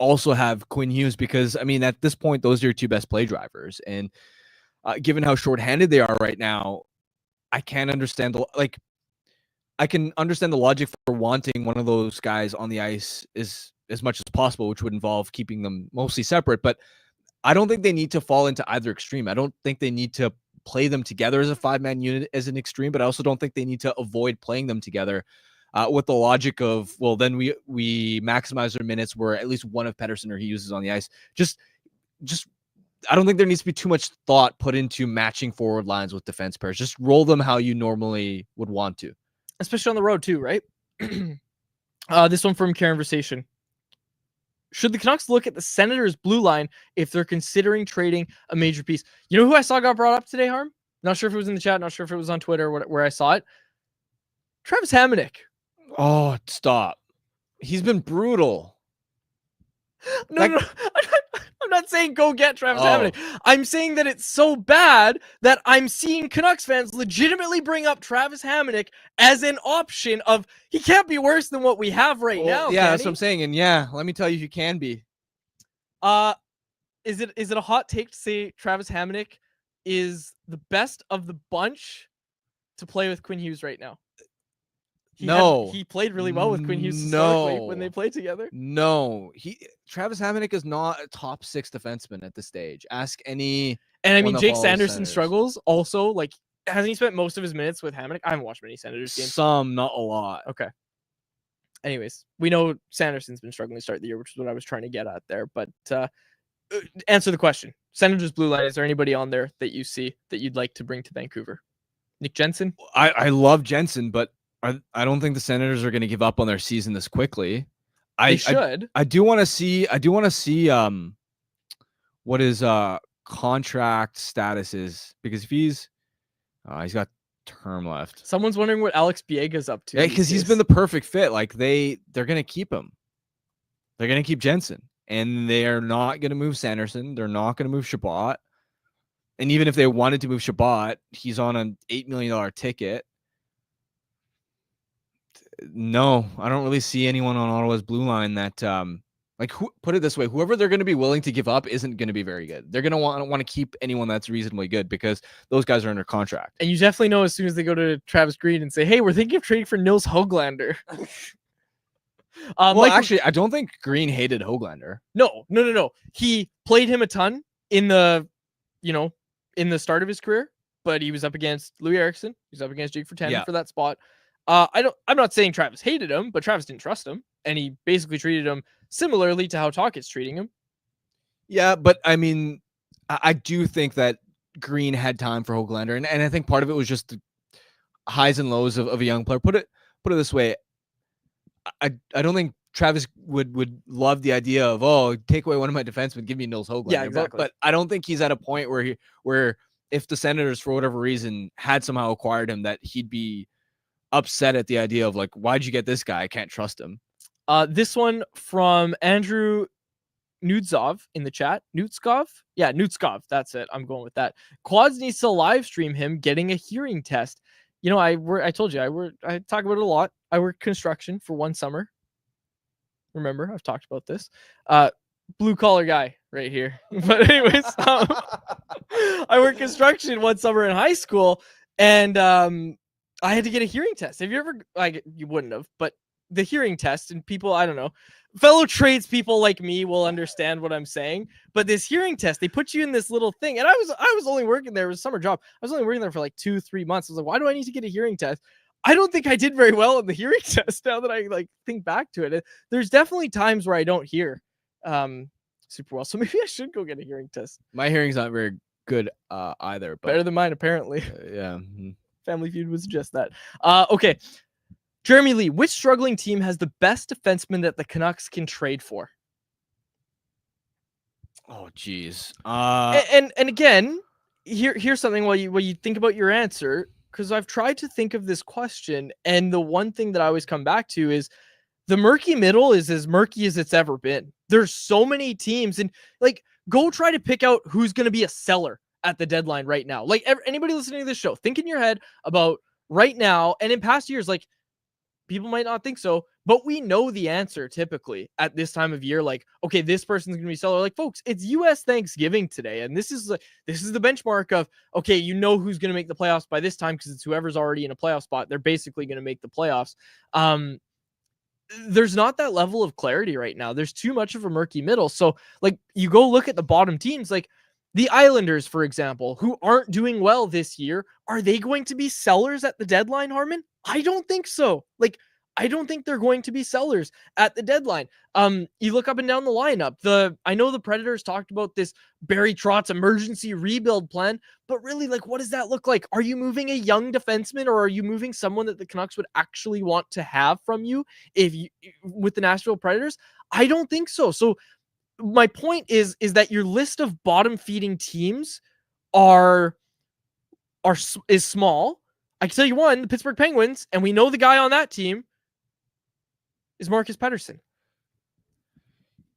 [SPEAKER 3] also have Quinn Hughes, because I mean, at this point, those are your 2 best play drivers. And given how shorthanded they are right now, I can understand the logic for wanting one of those guys on the ice as much as possible, which would involve keeping them mostly separate. But I don't think they need to fall into either extreme. I don't think they need to play them together as a 5-man unit as an extreme, but I also don't think they need to avoid playing them together with the logic of, well, then we maximize their minutes where at least one of Pettersson or Hughes is on the ice. Just I don't think there needs to be too much thought put into matching forward lines with defense pairs. Just roll them how you normally would want to.
[SPEAKER 1] Especially on the road too, right? This one from Conversation. Should the Canucks look at the Senators' blue line if they're considering trading a major piece? You know who I saw got brought up today, Harm? Not sure if it was in the chat. Not sure if it was on Twitter or where I saw it. Travis Hamonic.
[SPEAKER 3] Oh, stop. He's been brutal.
[SPEAKER 1] No. I'm not saying go get Travis Hamonic. I'm saying that it's so bad that I'm seeing Canucks fans legitimately bring up Travis Hamonic as an option of he can't be worse than what we have right now.
[SPEAKER 3] Yeah, that's what I'm saying. And yeah, let me tell you, he can be.
[SPEAKER 1] Is it a hot take to say Travis Hamonic is the best of the bunch to play with Quinn Hughes right now? He played really well with Quinn Hughes historically when they played together.
[SPEAKER 3] No, Travis Hamonic is not a top 6 defenseman at this stage. Ask any.
[SPEAKER 1] And I mean,
[SPEAKER 3] one of
[SPEAKER 1] Jake
[SPEAKER 3] all
[SPEAKER 1] Sanderson
[SPEAKER 3] Senators.
[SPEAKER 1] struggles also. Like, hasn't he spent most of his minutes with Hamonic? I haven't watched many Senators games.
[SPEAKER 3] Some, not a lot.
[SPEAKER 1] Okay. anyways, we know Sanderson's been struggling to start the year, which is what I was trying to get at there. But answer the question. Senators blue line. Is there anybody on there that you see that you'd like to bring to Vancouver? Nick Jensen?
[SPEAKER 3] I love Jensen, but I don't think the Senators are going to give up on their season this quickly.
[SPEAKER 1] They should.
[SPEAKER 3] I do want to see what his contract status is, because if he's got term left.
[SPEAKER 1] Someone's wondering what Alex Biega's up to.
[SPEAKER 3] Yeah, because he's been the perfect fit. Like they're going to keep him. They're going to keep Jensen, and they are not going to move Sanderson. They're not going to move Shabbat. And even if they wanted to move Shabbat, he's on an $8 million ticket. No, I don't really see anyone on Ottawa's blue line that, put it this way, whoever they're going to be willing to give up isn't going to be very good. They're going to want to keep anyone that's reasonably good because those guys are under contract.
[SPEAKER 1] And you definitely know as soon as they go to Travis Green and say, hey, we're thinking of trading for Nils Höglander.
[SPEAKER 3] Actually, I don't think Green hated Höglander.
[SPEAKER 1] No. He played him a ton in the start of his career, but he was up against Louis Eriksson. He was up against Jake Virtanen for that spot. I'm not saying Travis hated him, but Travis didn't trust him, and he basically treated him similarly to how Talkett's treating him.
[SPEAKER 3] Yeah, but I mean, I do think that Green had time for Höglander, and I think part of it was just the highs and lows of a young player. Put it this way, I don't think Travis would love the idea of, take away one of my defensemen, give me Nils Höglander.
[SPEAKER 1] Yeah, exactly.
[SPEAKER 3] But I don't think he's at a point where if the Senators for whatever reason had somehow acquired him, that he'd be upset at the idea of why'd you get this guy? I can't trust him.
[SPEAKER 1] This one from Andrew Nutzov in the chat. Nutzkov? Yeah, Nutzkov. That's it. I'm going with that. Quads needs to live stream him getting a hearing test. I told you I talk about it a lot. I worked construction for one summer. Remember, I've talked about this. Blue collar guy right here. But anyways, I worked construction one summer in high school, and I had to get a hearing test. Have you ever, you wouldn't have, but the hearing test, and people, I don't know, fellow tradespeople like me will understand what I'm saying, but this hearing test, they put you in this little thing, and I was only working there, it was a summer job. I was only working there for 2-3 months. I was like, why do I need to get a hearing test? I don't think I did very well in the hearing test now that I think back to it. There's definitely times where I don't hear super well, so maybe I should go get a hearing test.
[SPEAKER 3] My hearing's not very good either. But
[SPEAKER 1] better than mine, apparently.
[SPEAKER 3] Yeah.
[SPEAKER 1] Family Feud would suggest that. Okay. Jeremy Lee, which struggling team has the best defenseman that the Canucks can trade for?
[SPEAKER 3] Oh, geez.
[SPEAKER 1] And again, here's something while you think about your answer, because I've tried to think of this question, and the one thing that I always come back to is the murky middle is as murky as it's ever been. There's so many teams, and go try to pick out who's going to be a seller at the deadline right now. Anybody listening to this show, think in your head about right now, and in past years, people might not think so, but we know the answer typically at this time of year. Okay, this person's going to be seller. Folks, it's U.S. Thanksgiving today, and this is the benchmark of, okay, who's going to make the playoffs by this time because it's whoever's already in a playoff spot. They're basically going to make the playoffs. There's not that level of clarity right now. There's too much of a murky middle. So, you go look at the bottom teams, the Islanders, for example, who aren't doing well this year. Are they going to be sellers at the deadline, Harmon? I don't think so. I don't think they're going to be sellers at the deadline. You look up and down the lineup. I know the Predators talked about this Barry Trotz emergency rebuild plan, but really, what does that look like? Are you moving a young defenseman, or are you moving someone that the Canucks would actually want to have from you with the Nashville Predators? I don't think so. So my point is that your list of bottom feeding teams is small. I can tell you one, the Pittsburgh Penguins, and we know the guy on that team is Marcus Pettersson.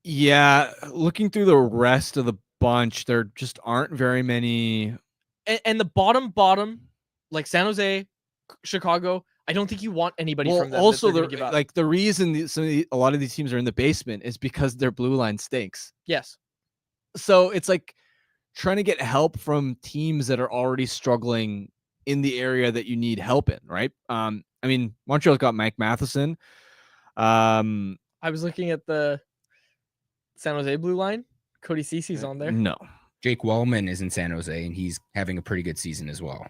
[SPEAKER 3] Yeah, looking through the rest of the bunch, there just aren't very many.
[SPEAKER 1] And the bottom, San Jose, Chicago, I don't think you want anybody from them.
[SPEAKER 3] Also, the reason a lot of these teams are in the basement is because their blue line stinks.
[SPEAKER 1] Yes.
[SPEAKER 3] So it's trying to get help from teams that are already struggling in the area that you need help in, right? Montreal's got Mike Matheson.
[SPEAKER 1] I was looking at the San Jose blue line. Cody Cece's on there.
[SPEAKER 3] No.
[SPEAKER 2] Jake Wallman is in San Jose, and he's having a pretty good season as well.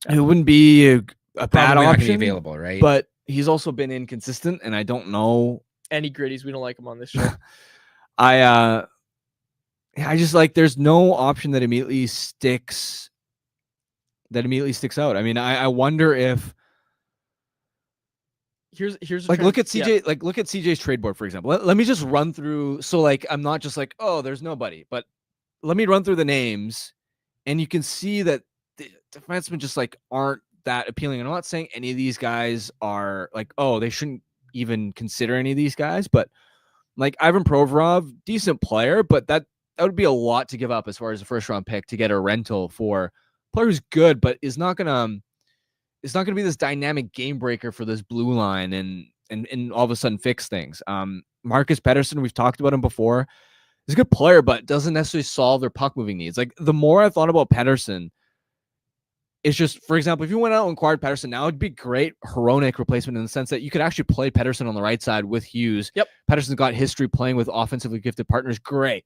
[SPEAKER 3] It wouldn't be a bad
[SPEAKER 2] Probably not gonna be
[SPEAKER 3] option,
[SPEAKER 2] available, right?
[SPEAKER 3] But he's also been inconsistent, and I don't know.
[SPEAKER 1] Any gritties, we don't like him on this show.
[SPEAKER 3] I just like there's no option that immediately sticks out. I mean, I wonder if
[SPEAKER 1] Here's
[SPEAKER 3] like look at CJ, like look at CJ's trade board, for example. Let me just run through. So like I'm not just like, oh, there's nobody, but let me run through the names, and you can see that the defensemen just like aren't that appealing. And I'm not saying any of these guys are like, oh, they shouldn't even consider any of these guys, but like Ivan Provorov, decent player, but that would be a lot to give up as far as a first round pick to get a rental for a player who's good, but is not gonna be this dynamic game breaker for this blue line and all of a sudden fix things. Marcus Pettersson, we've talked about him before. He's a good player, but doesn't necessarily solve their puck moving needs. Like the more I thought about Pettersson, it's just, for example, if you went out and acquired Pettersson now, it'd be great Hronek replacement in the sense that you could actually play Pettersson on the right side with Hughes.
[SPEAKER 1] Yep.
[SPEAKER 3] Pettersson's got history playing with offensively gifted partners. Great.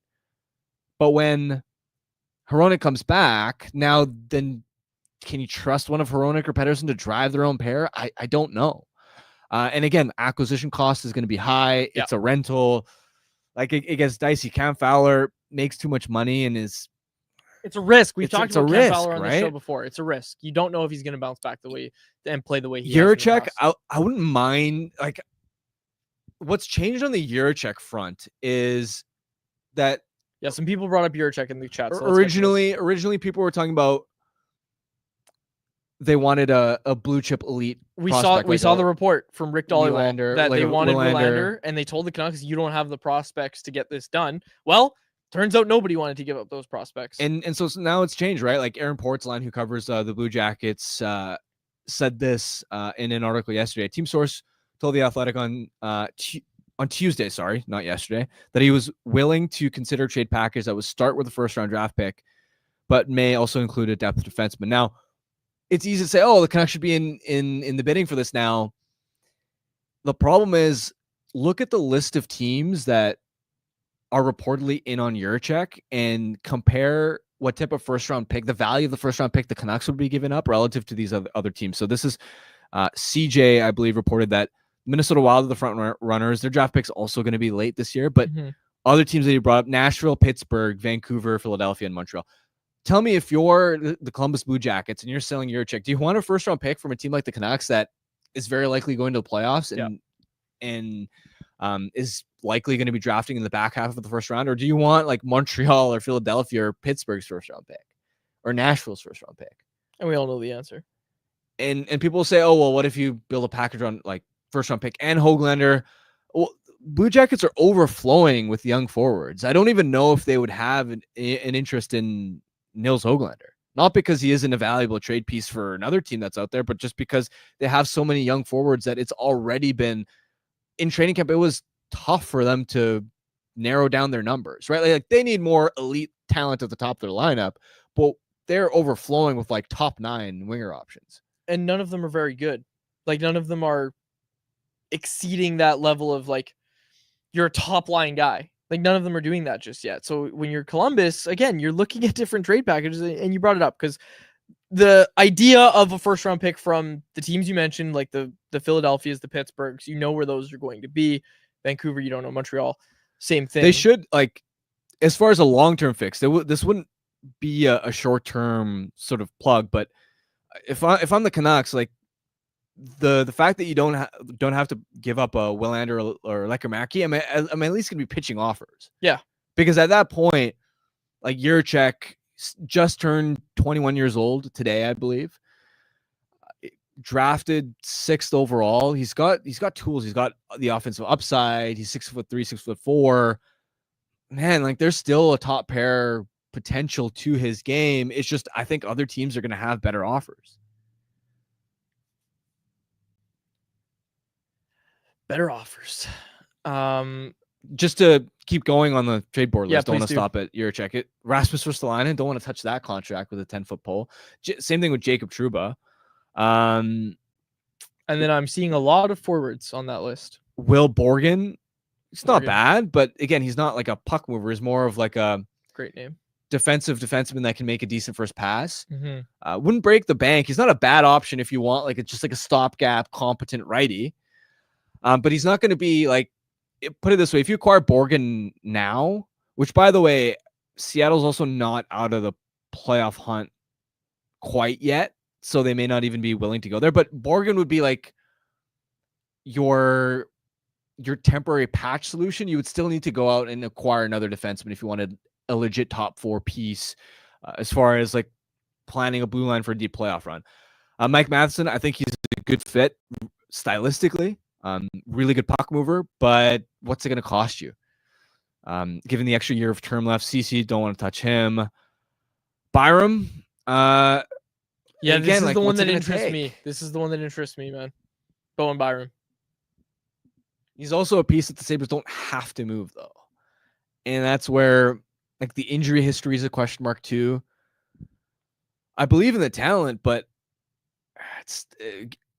[SPEAKER 3] But when Hronek comes back, now then can you trust one of Hronek or Pettersson to drive their own pair? I don't know. And again, acquisition cost is going to be high. It's a rental. Like it gets dicey. Cam Fowler makes too much money and is.
[SPEAKER 1] It's a risk. We've talked
[SPEAKER 3] it's a
[SPEAKER 1] about Cam
[SPEAKER 3] risk,
[SPEAKER 1] Fowler on the
[SPEAKER 3] right?
[SPEAKER 1] show before. It's a risk. You don't know if he's going to bounce back the way and play the way he has in the
[SPEAKER 3] Jiricek,
[SPEAKER 1] past.
[SPEAKER 3] I wouldn't mind. Like, what's changed on the Jiricek front is that
[SPEAKER 1] some people brought up Jiricek in the chat. So
[SPEAKER 3] originally people were talking about they wanted a blue chip elite.
[SPEAKER 1] We
[SPEAKER 3] prospect,
[SPEAKER 1] saw the report from Rick Dollywall
[SPEAKER 3] Nylander,
[SPEAKER 1] that
[SPEAKER 3] like
[SPEAKER 1] they wanted
[SPEAKER 3] Nylander.
[SPEAKER 1] Nylander, and they told the Canucks, you don't have the prospects to get this done. Well, turns out nobody wanted to give up those prospects.
[SPEAKER 3] And so now it's changed, right? Like Aaron Portzline, who covers the Blue Jackets, said this in an article yesterday. Team source told The Athletic on Tuesday, not yesterday, that he was willing to consider trade package that would start with a first-round draft pick, but may also include a depth defenseman. Now, it's easy to say, oh, the Canucks should be in the bidding for this now. The problem is, look at the list of teams that are reportedly in on Jiricek and compare what type of first-round pick, the value of the first-round pick the Canucks would be giving up relative to these other teams. So this is CJ, I believe, reported that Minnesota Wild are the front runners. Their draft pick's also going to be late this year, but other teams that you brought up, Nashville, Pittsburgh, Vancouver, Philadelphia, and Montreal. Tell me, if you're the Columbus Blue Jackets and you're selling Jiricek, do you want a first-round pick from a team like the Canucks that is very likely going to the playoffs and is likely going to be drafting in the back half of the first round? Or do you want like Montreal or Philadelphia or Pittsburgh's first-round pick or Nashville's first-round pick?
[SPEAKER 1] And we all know the answer.
[SPEAKER 3] And people say, oh, well, what if you build a package on like first-round pick and Höglander? Well, Blue Jackets are overflowing with young forwards. I don't even know if they would have an interest in Nils Höglander. Not because he isn't a valuable trade piece for another team that's out there, but just because they have so many young forwards that it's already been in training camp. It was tough for them to narrow down their numbers, right? Like they need more elite talent at the top of their lineup, but they're overflowing with like top 9 winger options.
[SPEAKER 1] And none of them are very good. Like none of them are exceeding that level of like, you're a top line guy. Like none of them are doing that just yet. So when you're Columbus, again, you're looking at different trade packages, and you brought it up because the idea of a first round pick from the teams you mentioned, like the Philadelphias, the Pittsburghs, you know where those are going to be. Vancouver, you don't know. Montreal, same thing.
[SPEAKER 3] They should, like, as far as a long-term fix, this wouldn't be a short-term sort of plug. But if I'm the Canucks, like the fact that you don't have to give up a Willander or Lekkerimäki, I'm at least gonna be pitching offers.
[SPEAKER 1] Yeah,
[SPEAKER 3] because at that point, like Jiricek just turned 21 years old today, I believe. Drafted 6th overall. He's got tools. He's got the offensive upside. He's 6'3", 6'4". Man, like there's still a top pair potential to his game. It's just I think other teams are going to have better offers.
[SPEAKER 1] Better offers.
[SPEAKER 3] Just to keep going on the trade board list, don't want to stop at Jiricek. Rasmus Ristolainen, don't want to touch that contract with a 10-foot pole. Same thing with Jacob Trouba.
[SPEAKER 1] And then I'm seeing a lot of forwards on that list.
[SPEAKER 3] Will Borgen, it's not bad, but again, he's not like a puck mover. He's more of like a
[SPEAKER 1] great name.
[SPEAKER 3] defenseman that can make a decent first pass.
[SPEAKER 1] Mm-hmm.
[SPEAKER 3] Wouldn't break the bank. He's not a bad option if you want like just like a stopgap competent righty. But he's not going to be like, put it this way, if you acquire Borgen now, which by the way, Seattle's also not out of the playoff hunt quite yet, so they may not even be willing to go there. But Borgen would be like your temporary patch solution. You would still need to go out and acquire another defenseman if you wanted a legit top 4 piece as far as like planning a blue line for a deep playoff run. Mike Matheson, I think he's a good fit stylistically. Really good puck mover, but what's it going to cost you? Given the extra year of term left, CC, don't want to touch him. Byram,
[SPEAKER 1] yeah,
[SPEAKER 3] again,
[SPEAKER 1] this is
[SPEAKER 3] like,
[SPEAKER 1] the one
[SPEAKER 3] what's it
[SPEAKER 1] that
[SPEAKER 3] gonna
[SPEAKER 1] interests
[SPEAKER 3] take?
[SPEAKER 1] me. This is the one that interests me, man. Bowen Byram.
[SPEAKER 3] He's also a piece that the Sabres don't have to move, though. And that's where, like, the injury history is a question mark, too. I believe in the talent, but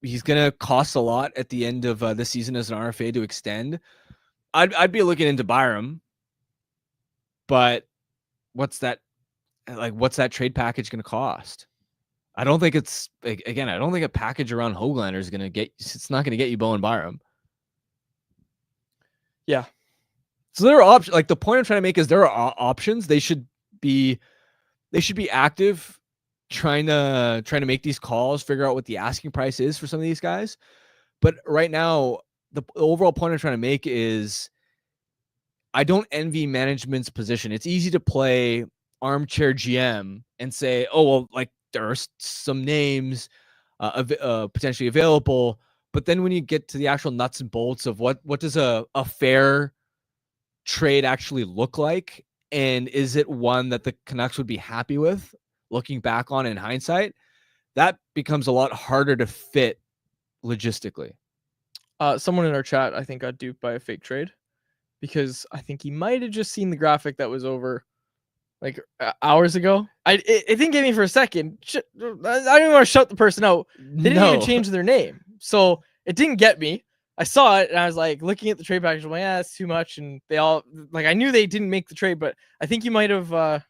[SPEAKER 3] he's going to cost a lot at the end of the season as an RFA to extend. I'd be looking into Byram, but what's that trade package going to cost? I don't think it's, again, I don't think a package around Höglander is going to it's not going to get you Bowen Byram.
[SPEAKER 1] Yeah.
[SPEAKER 3] So there are options. Like, the point I'm trying to make is there are options. They should be active, trying to make these calls, figure out what the asking price is for some of these guys. But right now, the overall point I'm trying to make is I don't envy management's position. It's easy to play armchair GM and say, oh, well, like, there are some names potentially available. But then when you get to the actual nuts and bolts of what does a fair trade actually look like, and is it one that the Canucks would be happy with looking back on in hindsight, that becomes a lot harder to fit logistically.
[SPEAKER 1] Someone in our chat, I think, got duped by a fake trade because I think he might have just seen the graphic that was over like hours ago. It didn't get me for a second. I don't even want to shut the person out. They didn't even change their name, so it didn't get me. I saw it and I was like looking at the trade package. I'm like, yeah, that's too much. And they all like, I knew they didn't make the trade, but I think you might have, I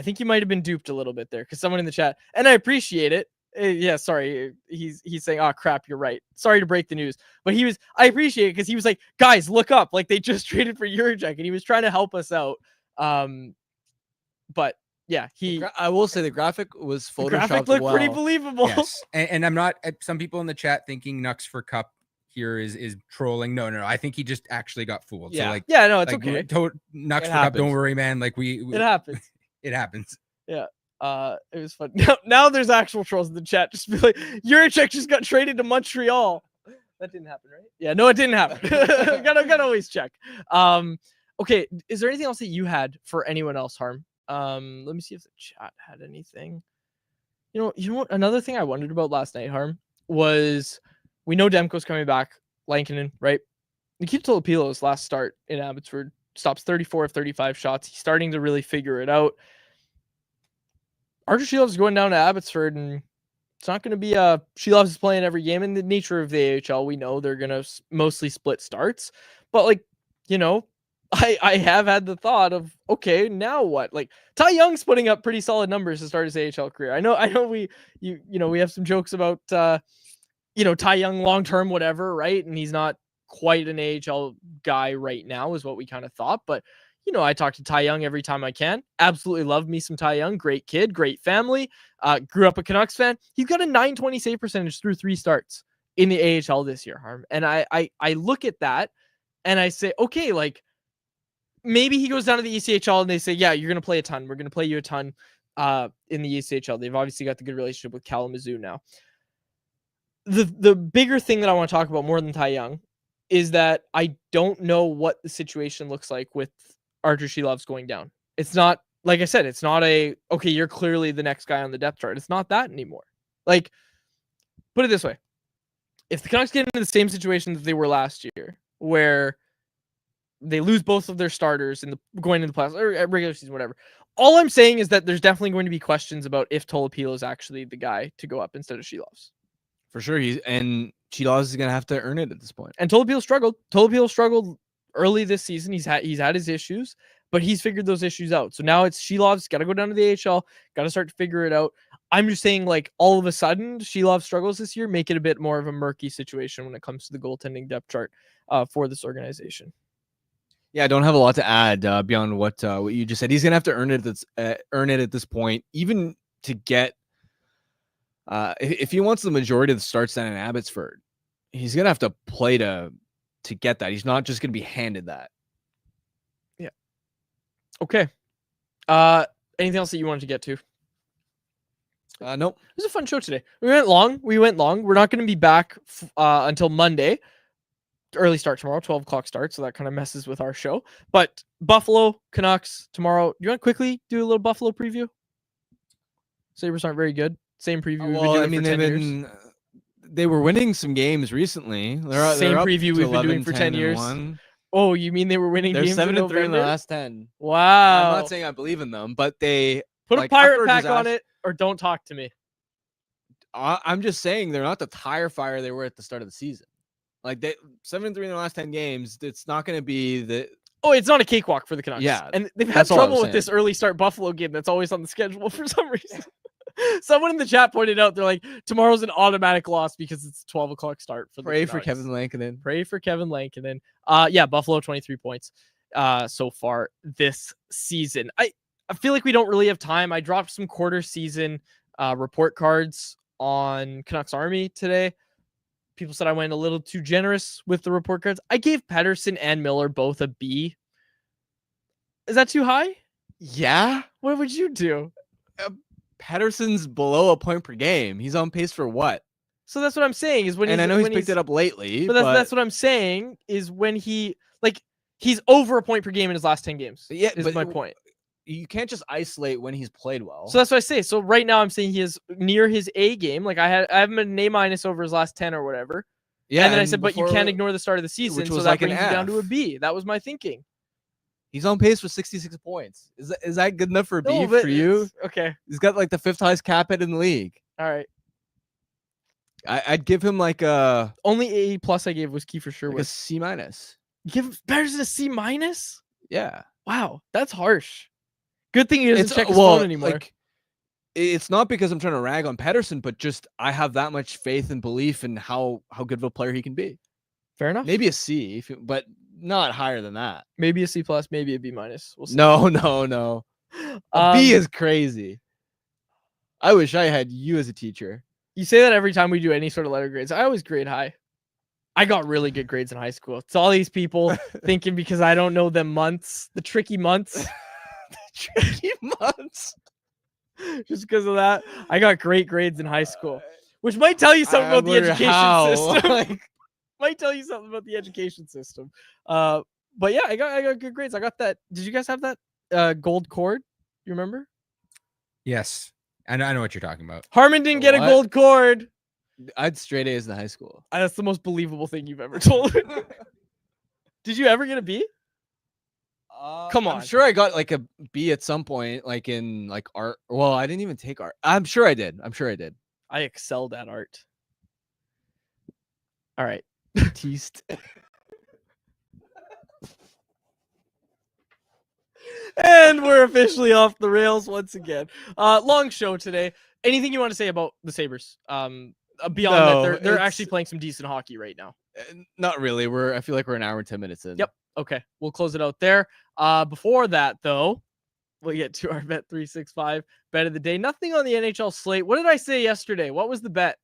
[SPEAKER 1] think you might have been duped a little bit there because someone in the chat, and I appreciate it. Yeah, sorry. He's saying, oh crap, you're right. Sorry to break the news, but I appreciate it because he was like, guys, look up, like they just traded for Juracek, and he was trying to help us out. But yeah,
[SPEAKER 3] I will say the graphic was photoshopped.
[SPEAKER 1] The graphic looked pretty believable.
[SPEAKER 2] Yes. And I'm not, some people in the chat thinking Nucks for Cup here is trolling. No. I think he just actually got fooled.
[SPEAKER 3] Yeah.
[SPEAKER 2] So like,
[SPEAKER 1] yeah, no, it's
[SPEAKER 2] like,
[SPEAKER 1] okay.
[SPEAKER 2] Nucks for Cup, don't worry, man. Like
[SPEAKER 1] it happens.
[SPEAKER 2] It happens.
[SPEAKER 1] Yeah. It was fun. Now there's actual trolls in the chat. Just be like, Juracek just got traded to Montreal. That didn't happen, right? Yeah, no, it didn't happen. gotta always check. Okay. Is there anything else that you had for anyone else, Harm? Let me see if the chat had anything. You know what? Another thing I wondered about last night, Harm, was we know Demko's coming back, Lankinen, right? Nikita Tolopilos last start in Abbotsford stops 34 of 35 shots. He's starting to really figure it out. Artur Shilov's going down to Abbotsford, and it's not going to be Shilov is playing every game. In the nature of the AHL, we know they're going to mostly split starts. But like, I have had the thought of, okay, now what? Like, Ty Young's putting up pretty solid numbers to start his AHL career. I know we have some jokes about Ty Young long term, whatever, right? And he's not quite an AHL guy right now, is what we kind of thought. But I talk to Ty Young every time I can. Absolutely love me some Ty Young. Great kid, great family. Grew up a Canucks fan. He's got a .920 save percentage through 3 starts in the AHL this year, Harm. And I look at that and I say, okay, like, maybe he goes down to the ECHL and they say, yeah, you're going to play a ton. We're going to play you a ton in the ECHL. They've obviously got the good relationship with Kalamazoo now. The bigger thing that I want to talk about more than Ty Young is that I don't know what the situation looks like with Artur Shilov's going down. It's not, like I said, it's not okay, you're clearly the next guy on the depth chart. It's not that anymore. Like, put it this way. If the Canucks get into the same situation that they were last year, where they lose both of their starters going into the playoffs or regular season, whatever. All I'm saying is that there's definitely going to be questions about if Tolopilo is actually the guy to go up instead of Shilovs.
[SPEAKER 3] For sure. Shilovs is going to have to earn it at this point.
[SPEAKER 1] And Tolopilo struggled. Tolopilo struggled early this season. He's had his issues, but he's figured those issues out. So now it's Shilov's got to go down to the AHL, got to start to figure it out. I'm just saying, like, all of a sudden, Shilov struggles this year, make it a bit more of a murky situation when it comes to the goaltending depth chart for this organization.
[SPEAKER 3] Yeah, I don't have a lot to add beyond what you just said. He's gonna have to earn it. Earn it at this point, even to get. If he wants the majority of the starts down in Abbotsford, he's gonna have to play to get that. He's not just gonna be handed that.
[SPEAKER 1] Yeah. Okay. Anything else that you wanted to get to?
[SPEAKER 3] Nope.
[SPEAKER 1] It was a fun show today. We went long. We're not going to be back until Monday. Early start tomorrow, 12 o'clock start. So that kind of messes with our show. But Buffalo, Canucks tomorrow. You want to quickly do a little Buffalo preview? Sabres aren't very good. Same preview.
[SPEAKER 3] They were winning some games recently.
[SPEAKER 1] Same preview we've been doing for 10 years. Oh, you mean they were winning
[SPEAKER 3] They're
[SPEAKER 1] games?
[SPEAKER 3] 7-3 in the last 10.
[SPEAKER 1] Wow.
[SPEAKER 3] I'm not saying I believe in them, but they
[SPEAKER 1] put a pirate pack on it, or don't talk to me.
[SPEAKER 3] I'm just saying they're not the tire fire they were at the start of the season. Like, they 7-3 in the last 10 games. It's not going to be the.
[SPEAKER 1] Oh, it's not a cakewalk for the Canucks.
[SPEAKER 3] Yeah,
[SPEAKER 1] and they've had trouble with this early start Buffalo game that's always on the schedule for some reason. Someone in the chat pointed out, they're like, tomorrow's an automatic loss because it's a 12 o'clock start for the
[SPEAKER 3] Pray
[SPEAKER 1] Canucks.
[SPEAKER 3] for Kevin Lankinen.
[SPEAKER 1] Pray for Kevin Lankinen. Yeah, Buffalo 23 points so far this season. I feel like we don't really have time. I dropped some quarter season report cards on Canucks Army today. People said I went a little too generous with the report cards. I gave Pettersson and Miller both a B. Is that too high?
[SPEAKER 3] Yeah.
[SPEAKER 1] What would you do?
[SPEAKER 3] Pettersson's below a point per game. He's on pace for what?
[SPEAKER 1] So that's what I'm saying is when
[SPEAKER 3] I know he's picked it up lately.
[SPEAKER 1] But that's what I'm saying is when he's over a point per game in his last 10 games.
[SPEAKER 3] Yeah,
[SPEAKER 1] is my point.
[SPEAKER 3] You can't just isolate when he's played well.
[SPEAKER 1] So that's what I say. So right now I'm saying he is near his A game. Like I have him an A- over his last 10 or whatever. Yeah. And then I said, but you can't ignore the start of the season. So that brings you down to a B. That was my thinking.
[SPEAKER 3] He's on pace for 66 points. Is that good enough for a B for you?
[SPEAKER 1] Okay.
[SPEAKER 3] He's got like the 5th highest cap hit in the league.
[SPEAKER 1] All right.
[SPEAKER 3] I'd give him like a
[SPEAKER 1] only A+ I gave was Kiefer Sherwood.
[SPEAKER 3] Like a C-.
[SPEAKER 1] You give him better than a C-?
[SPEAKER 3] Yeah.
[SPEAKER 1] Wow, that's harsh. Good thing he doesn't check his phone anymore.
[SPEAKER 3] Like, it's not because I'm trying to rag on Pettersson, but just I have that much faith and belief in how good of a player he can be.
[SPEAKER 1] Fair enough.
[SPEAKER 3] Maybe a C, but not higher than that.
[SPEAKER 1] Maybe a C+, maybe a B-. We'll see.
[SPEAKER 3] No. A B is crazy. I wish I had you as a teacher.
[SPEAKER 1] You say that every time we do any sort of letter grades. I always grade high. I got really good grades in high school. It's all these people thinking because I don't know the months, the tricky months. Just because of that, I got great grades in high school, which might tell you something about the education system. Might tell you something about the education system. But yeah, I got good grades. I got that. Did you guys have that gold cord? You remember?
[SPEAKER 2] Yes. I know what you're talking about.
[SPEAKER 1] Harmon didn't get a gold cord.
[SPEAKER 3] I had straight A's in high school.
[SPEAKER 1] That's the most believable thing you've ever told me. Did you ever get a B? Come on.
[SPEAKER 3] I'm sure I got like a B at some point, like in like art. Well, I didn't even take art. I'm sure I did.
[SPEAKER 1] I excelled at art. All right.
[SPEAKER 3] Teased.
[SPEAKER 1] And we're officially off the rails once again. Long show today. Anything you want to say about the Sabres? Beyond that, they're actually playing some decent hockey right now.
[SPEAKER 3] Not really. I feel like we're an hour and 10 minutes in.
[SPEAKER 1] Yep. Okay. We'll close it out there. Before that, though, we'll get to our Bet 365 bet of the day. Nothing on the NHL slate. What did I say yesterday? What was the bet?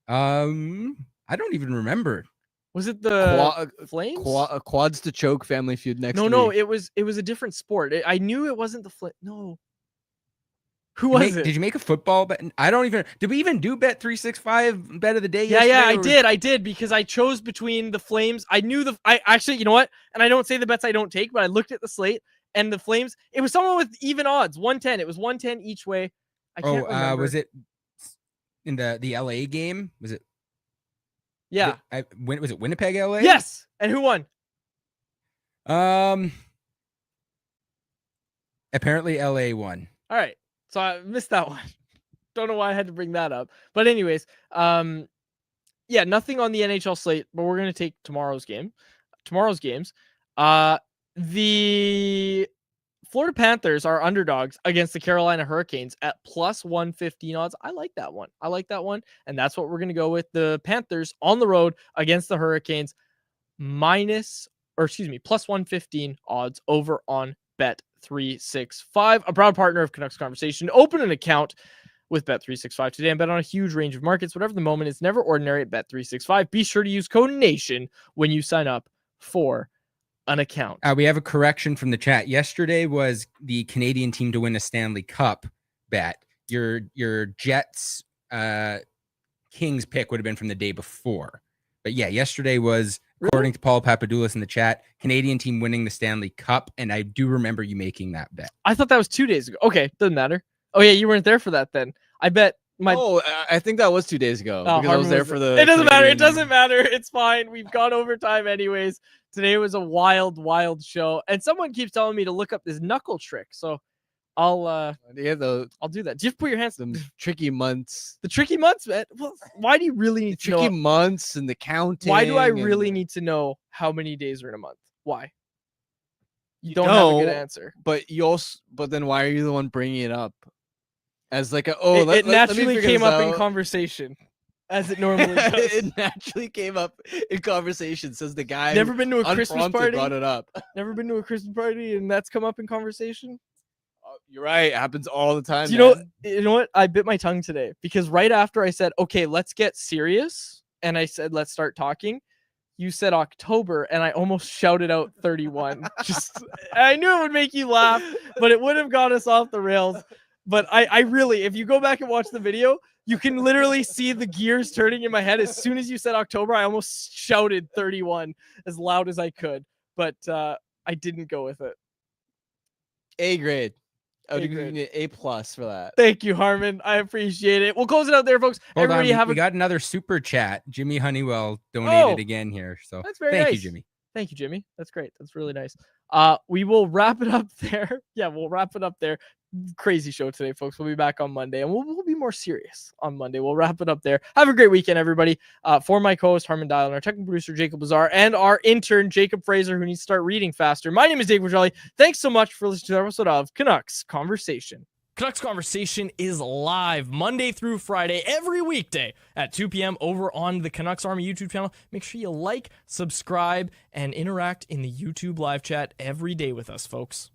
[SPEAKER 2] I don't even remember.
[SPEAKER 1] Was it the Flames?
[SPEAKER 3] Quads to choke Family Feud next week.
[SPEAKER 1] No, it was a different sport. I knew it wasn't the Flames. No. Who was it?
[SPEAKER 2] Did you make a football bet? Did we even do Bet 365 bet of the day?
[SPEAKER 1] Yeah, I did because I chose between the Flames. I knew I actually, you know what? And I don't say the bets I don't take, but I looked at the slate and the Flames. It was someone with even odds, 110. It was 110 each way. I can't remember.
[SPEAKER 2] Was it in the LA game? Was it?
[SPEAKER 1] Yeah.
[SPEAKER 2] Was it Winnipeg, LA?
[SPEAKER 1] Yes. And who won?
[SPEAKER 2] Apparently LA won.
[SPEAKER 1] All right. So I missed that one. Don't know why I had to bring that up. But anyways, yeah, nothing on the NHL slate, but we're going to take tomorrow's games. The Florida Panthers are underdogs against the Carolina Hurricanes at plus 115 odds. I like that one. And that's what we're going to go with. The Panthers on the road against the Hurricanes plus 115 odds over on Bet365, a proud partner of Canucks Conversation. Open an account with Bet365 today and bet on a huge range of markets. Whatever the moment, it's never ordinary at Bet365. Be sure to use code NATION when you sign up for an account.
[SPEAKER 2] We have a correction from the chat. Yesterday was the Canadian team to win a Stanley Cup bet. Your Jets Kings pick would have been from the day before. But yeah, yesterday was, according to Paul Papadoulis in the chat, Canadian team winning the Stanley Cup. And I do remember you making that bet.
[SPEAKER 1] I thought that was 2 days ago. Okay, doesn't matter. Oh yeah, you weren't there for that then. I bet
[SPEAKER 3] I think that was 2 days ago because I was there for the.
[SPEAKER 1] It doesn't matter. It doesn't matter. It's fine. We've gone overtime anyways. Today was a wild show, and someone keeps telling me to look up this knuckle trick. So I'll I'll do that. Just put your hands.
[SPEAKER 3] Some tricky months.
[SPEAKER 1] The tricky months, man. Well, why do you really need to know?
[SPEAKER 3] Tricky months and the counting.
[SPEAKER 1] Why do I really need to know how many days are in a month? Why? You don't have a good answer.
[SPEAKER 3] But then why are you the one bringing it up? As like
[SPEAKER 1] it naturally came up in conversation, as it normally does.
[SPEAKER 3] It naturally came up in conversation. Says the guy.
[SPEAKER 1] Never been to a Christmas party.
[SPEAKER 3] Brought it up.
[SPEAKER 1] Never been to a Christmas party, and that's come up in conversation.
[SPEAKER 3] You're right. It happens all the time.
[SPEAKER 1] You know what? I bit my tongue today because right after I said, "Okay, let's get serious," and I said, "Let's start talking," you said October, and I almost shouted out 31. I knew it would make you laugh, but it would have got us off the rails. But I really, if you go back and watch the video, you can literally see the gears turning in my head. As soon as you said October, I almost shouted 31 as loud as I could. But I didn't go with it.
[SPEAKER 3] A grade. I would give you an A+ for that.
[SPEAKER 1] Thank you, Harmon. I appreciate it. We'll close it out there, folks.
[SPEAKER 2] We got another super chat. Jimmy Honeywell donated again here. So
[SPEAKER 1] that's very nice.
[SPEAKER 2] Thank you, Jimmy.
[SPEAKER 1] Thank you, Jimmy. That's great. That's really nice. We will wrap it up there. Yeah, we'll wrap it up there. Crazy show today, folks. We'll be back on Monday, and we'll be more serious on Monday. We'll wrap it up there. Have a great weekend, everybody. For my co-host, Harmon Dial, and our technical producer, Jacob Lazar, and our intern, Jacob Fraser, who needs to start reading faster. My name is Dave Wajelli. Thanks so much for listening to the episode of Canucks Conversation. Canucks Conversation is live Monday through Friday, every weekday at 2 p.m. over on the Canucks Army YouTube channel. Make sure you like, subscribe, and interact in the YouTube live chat every day with us, folks.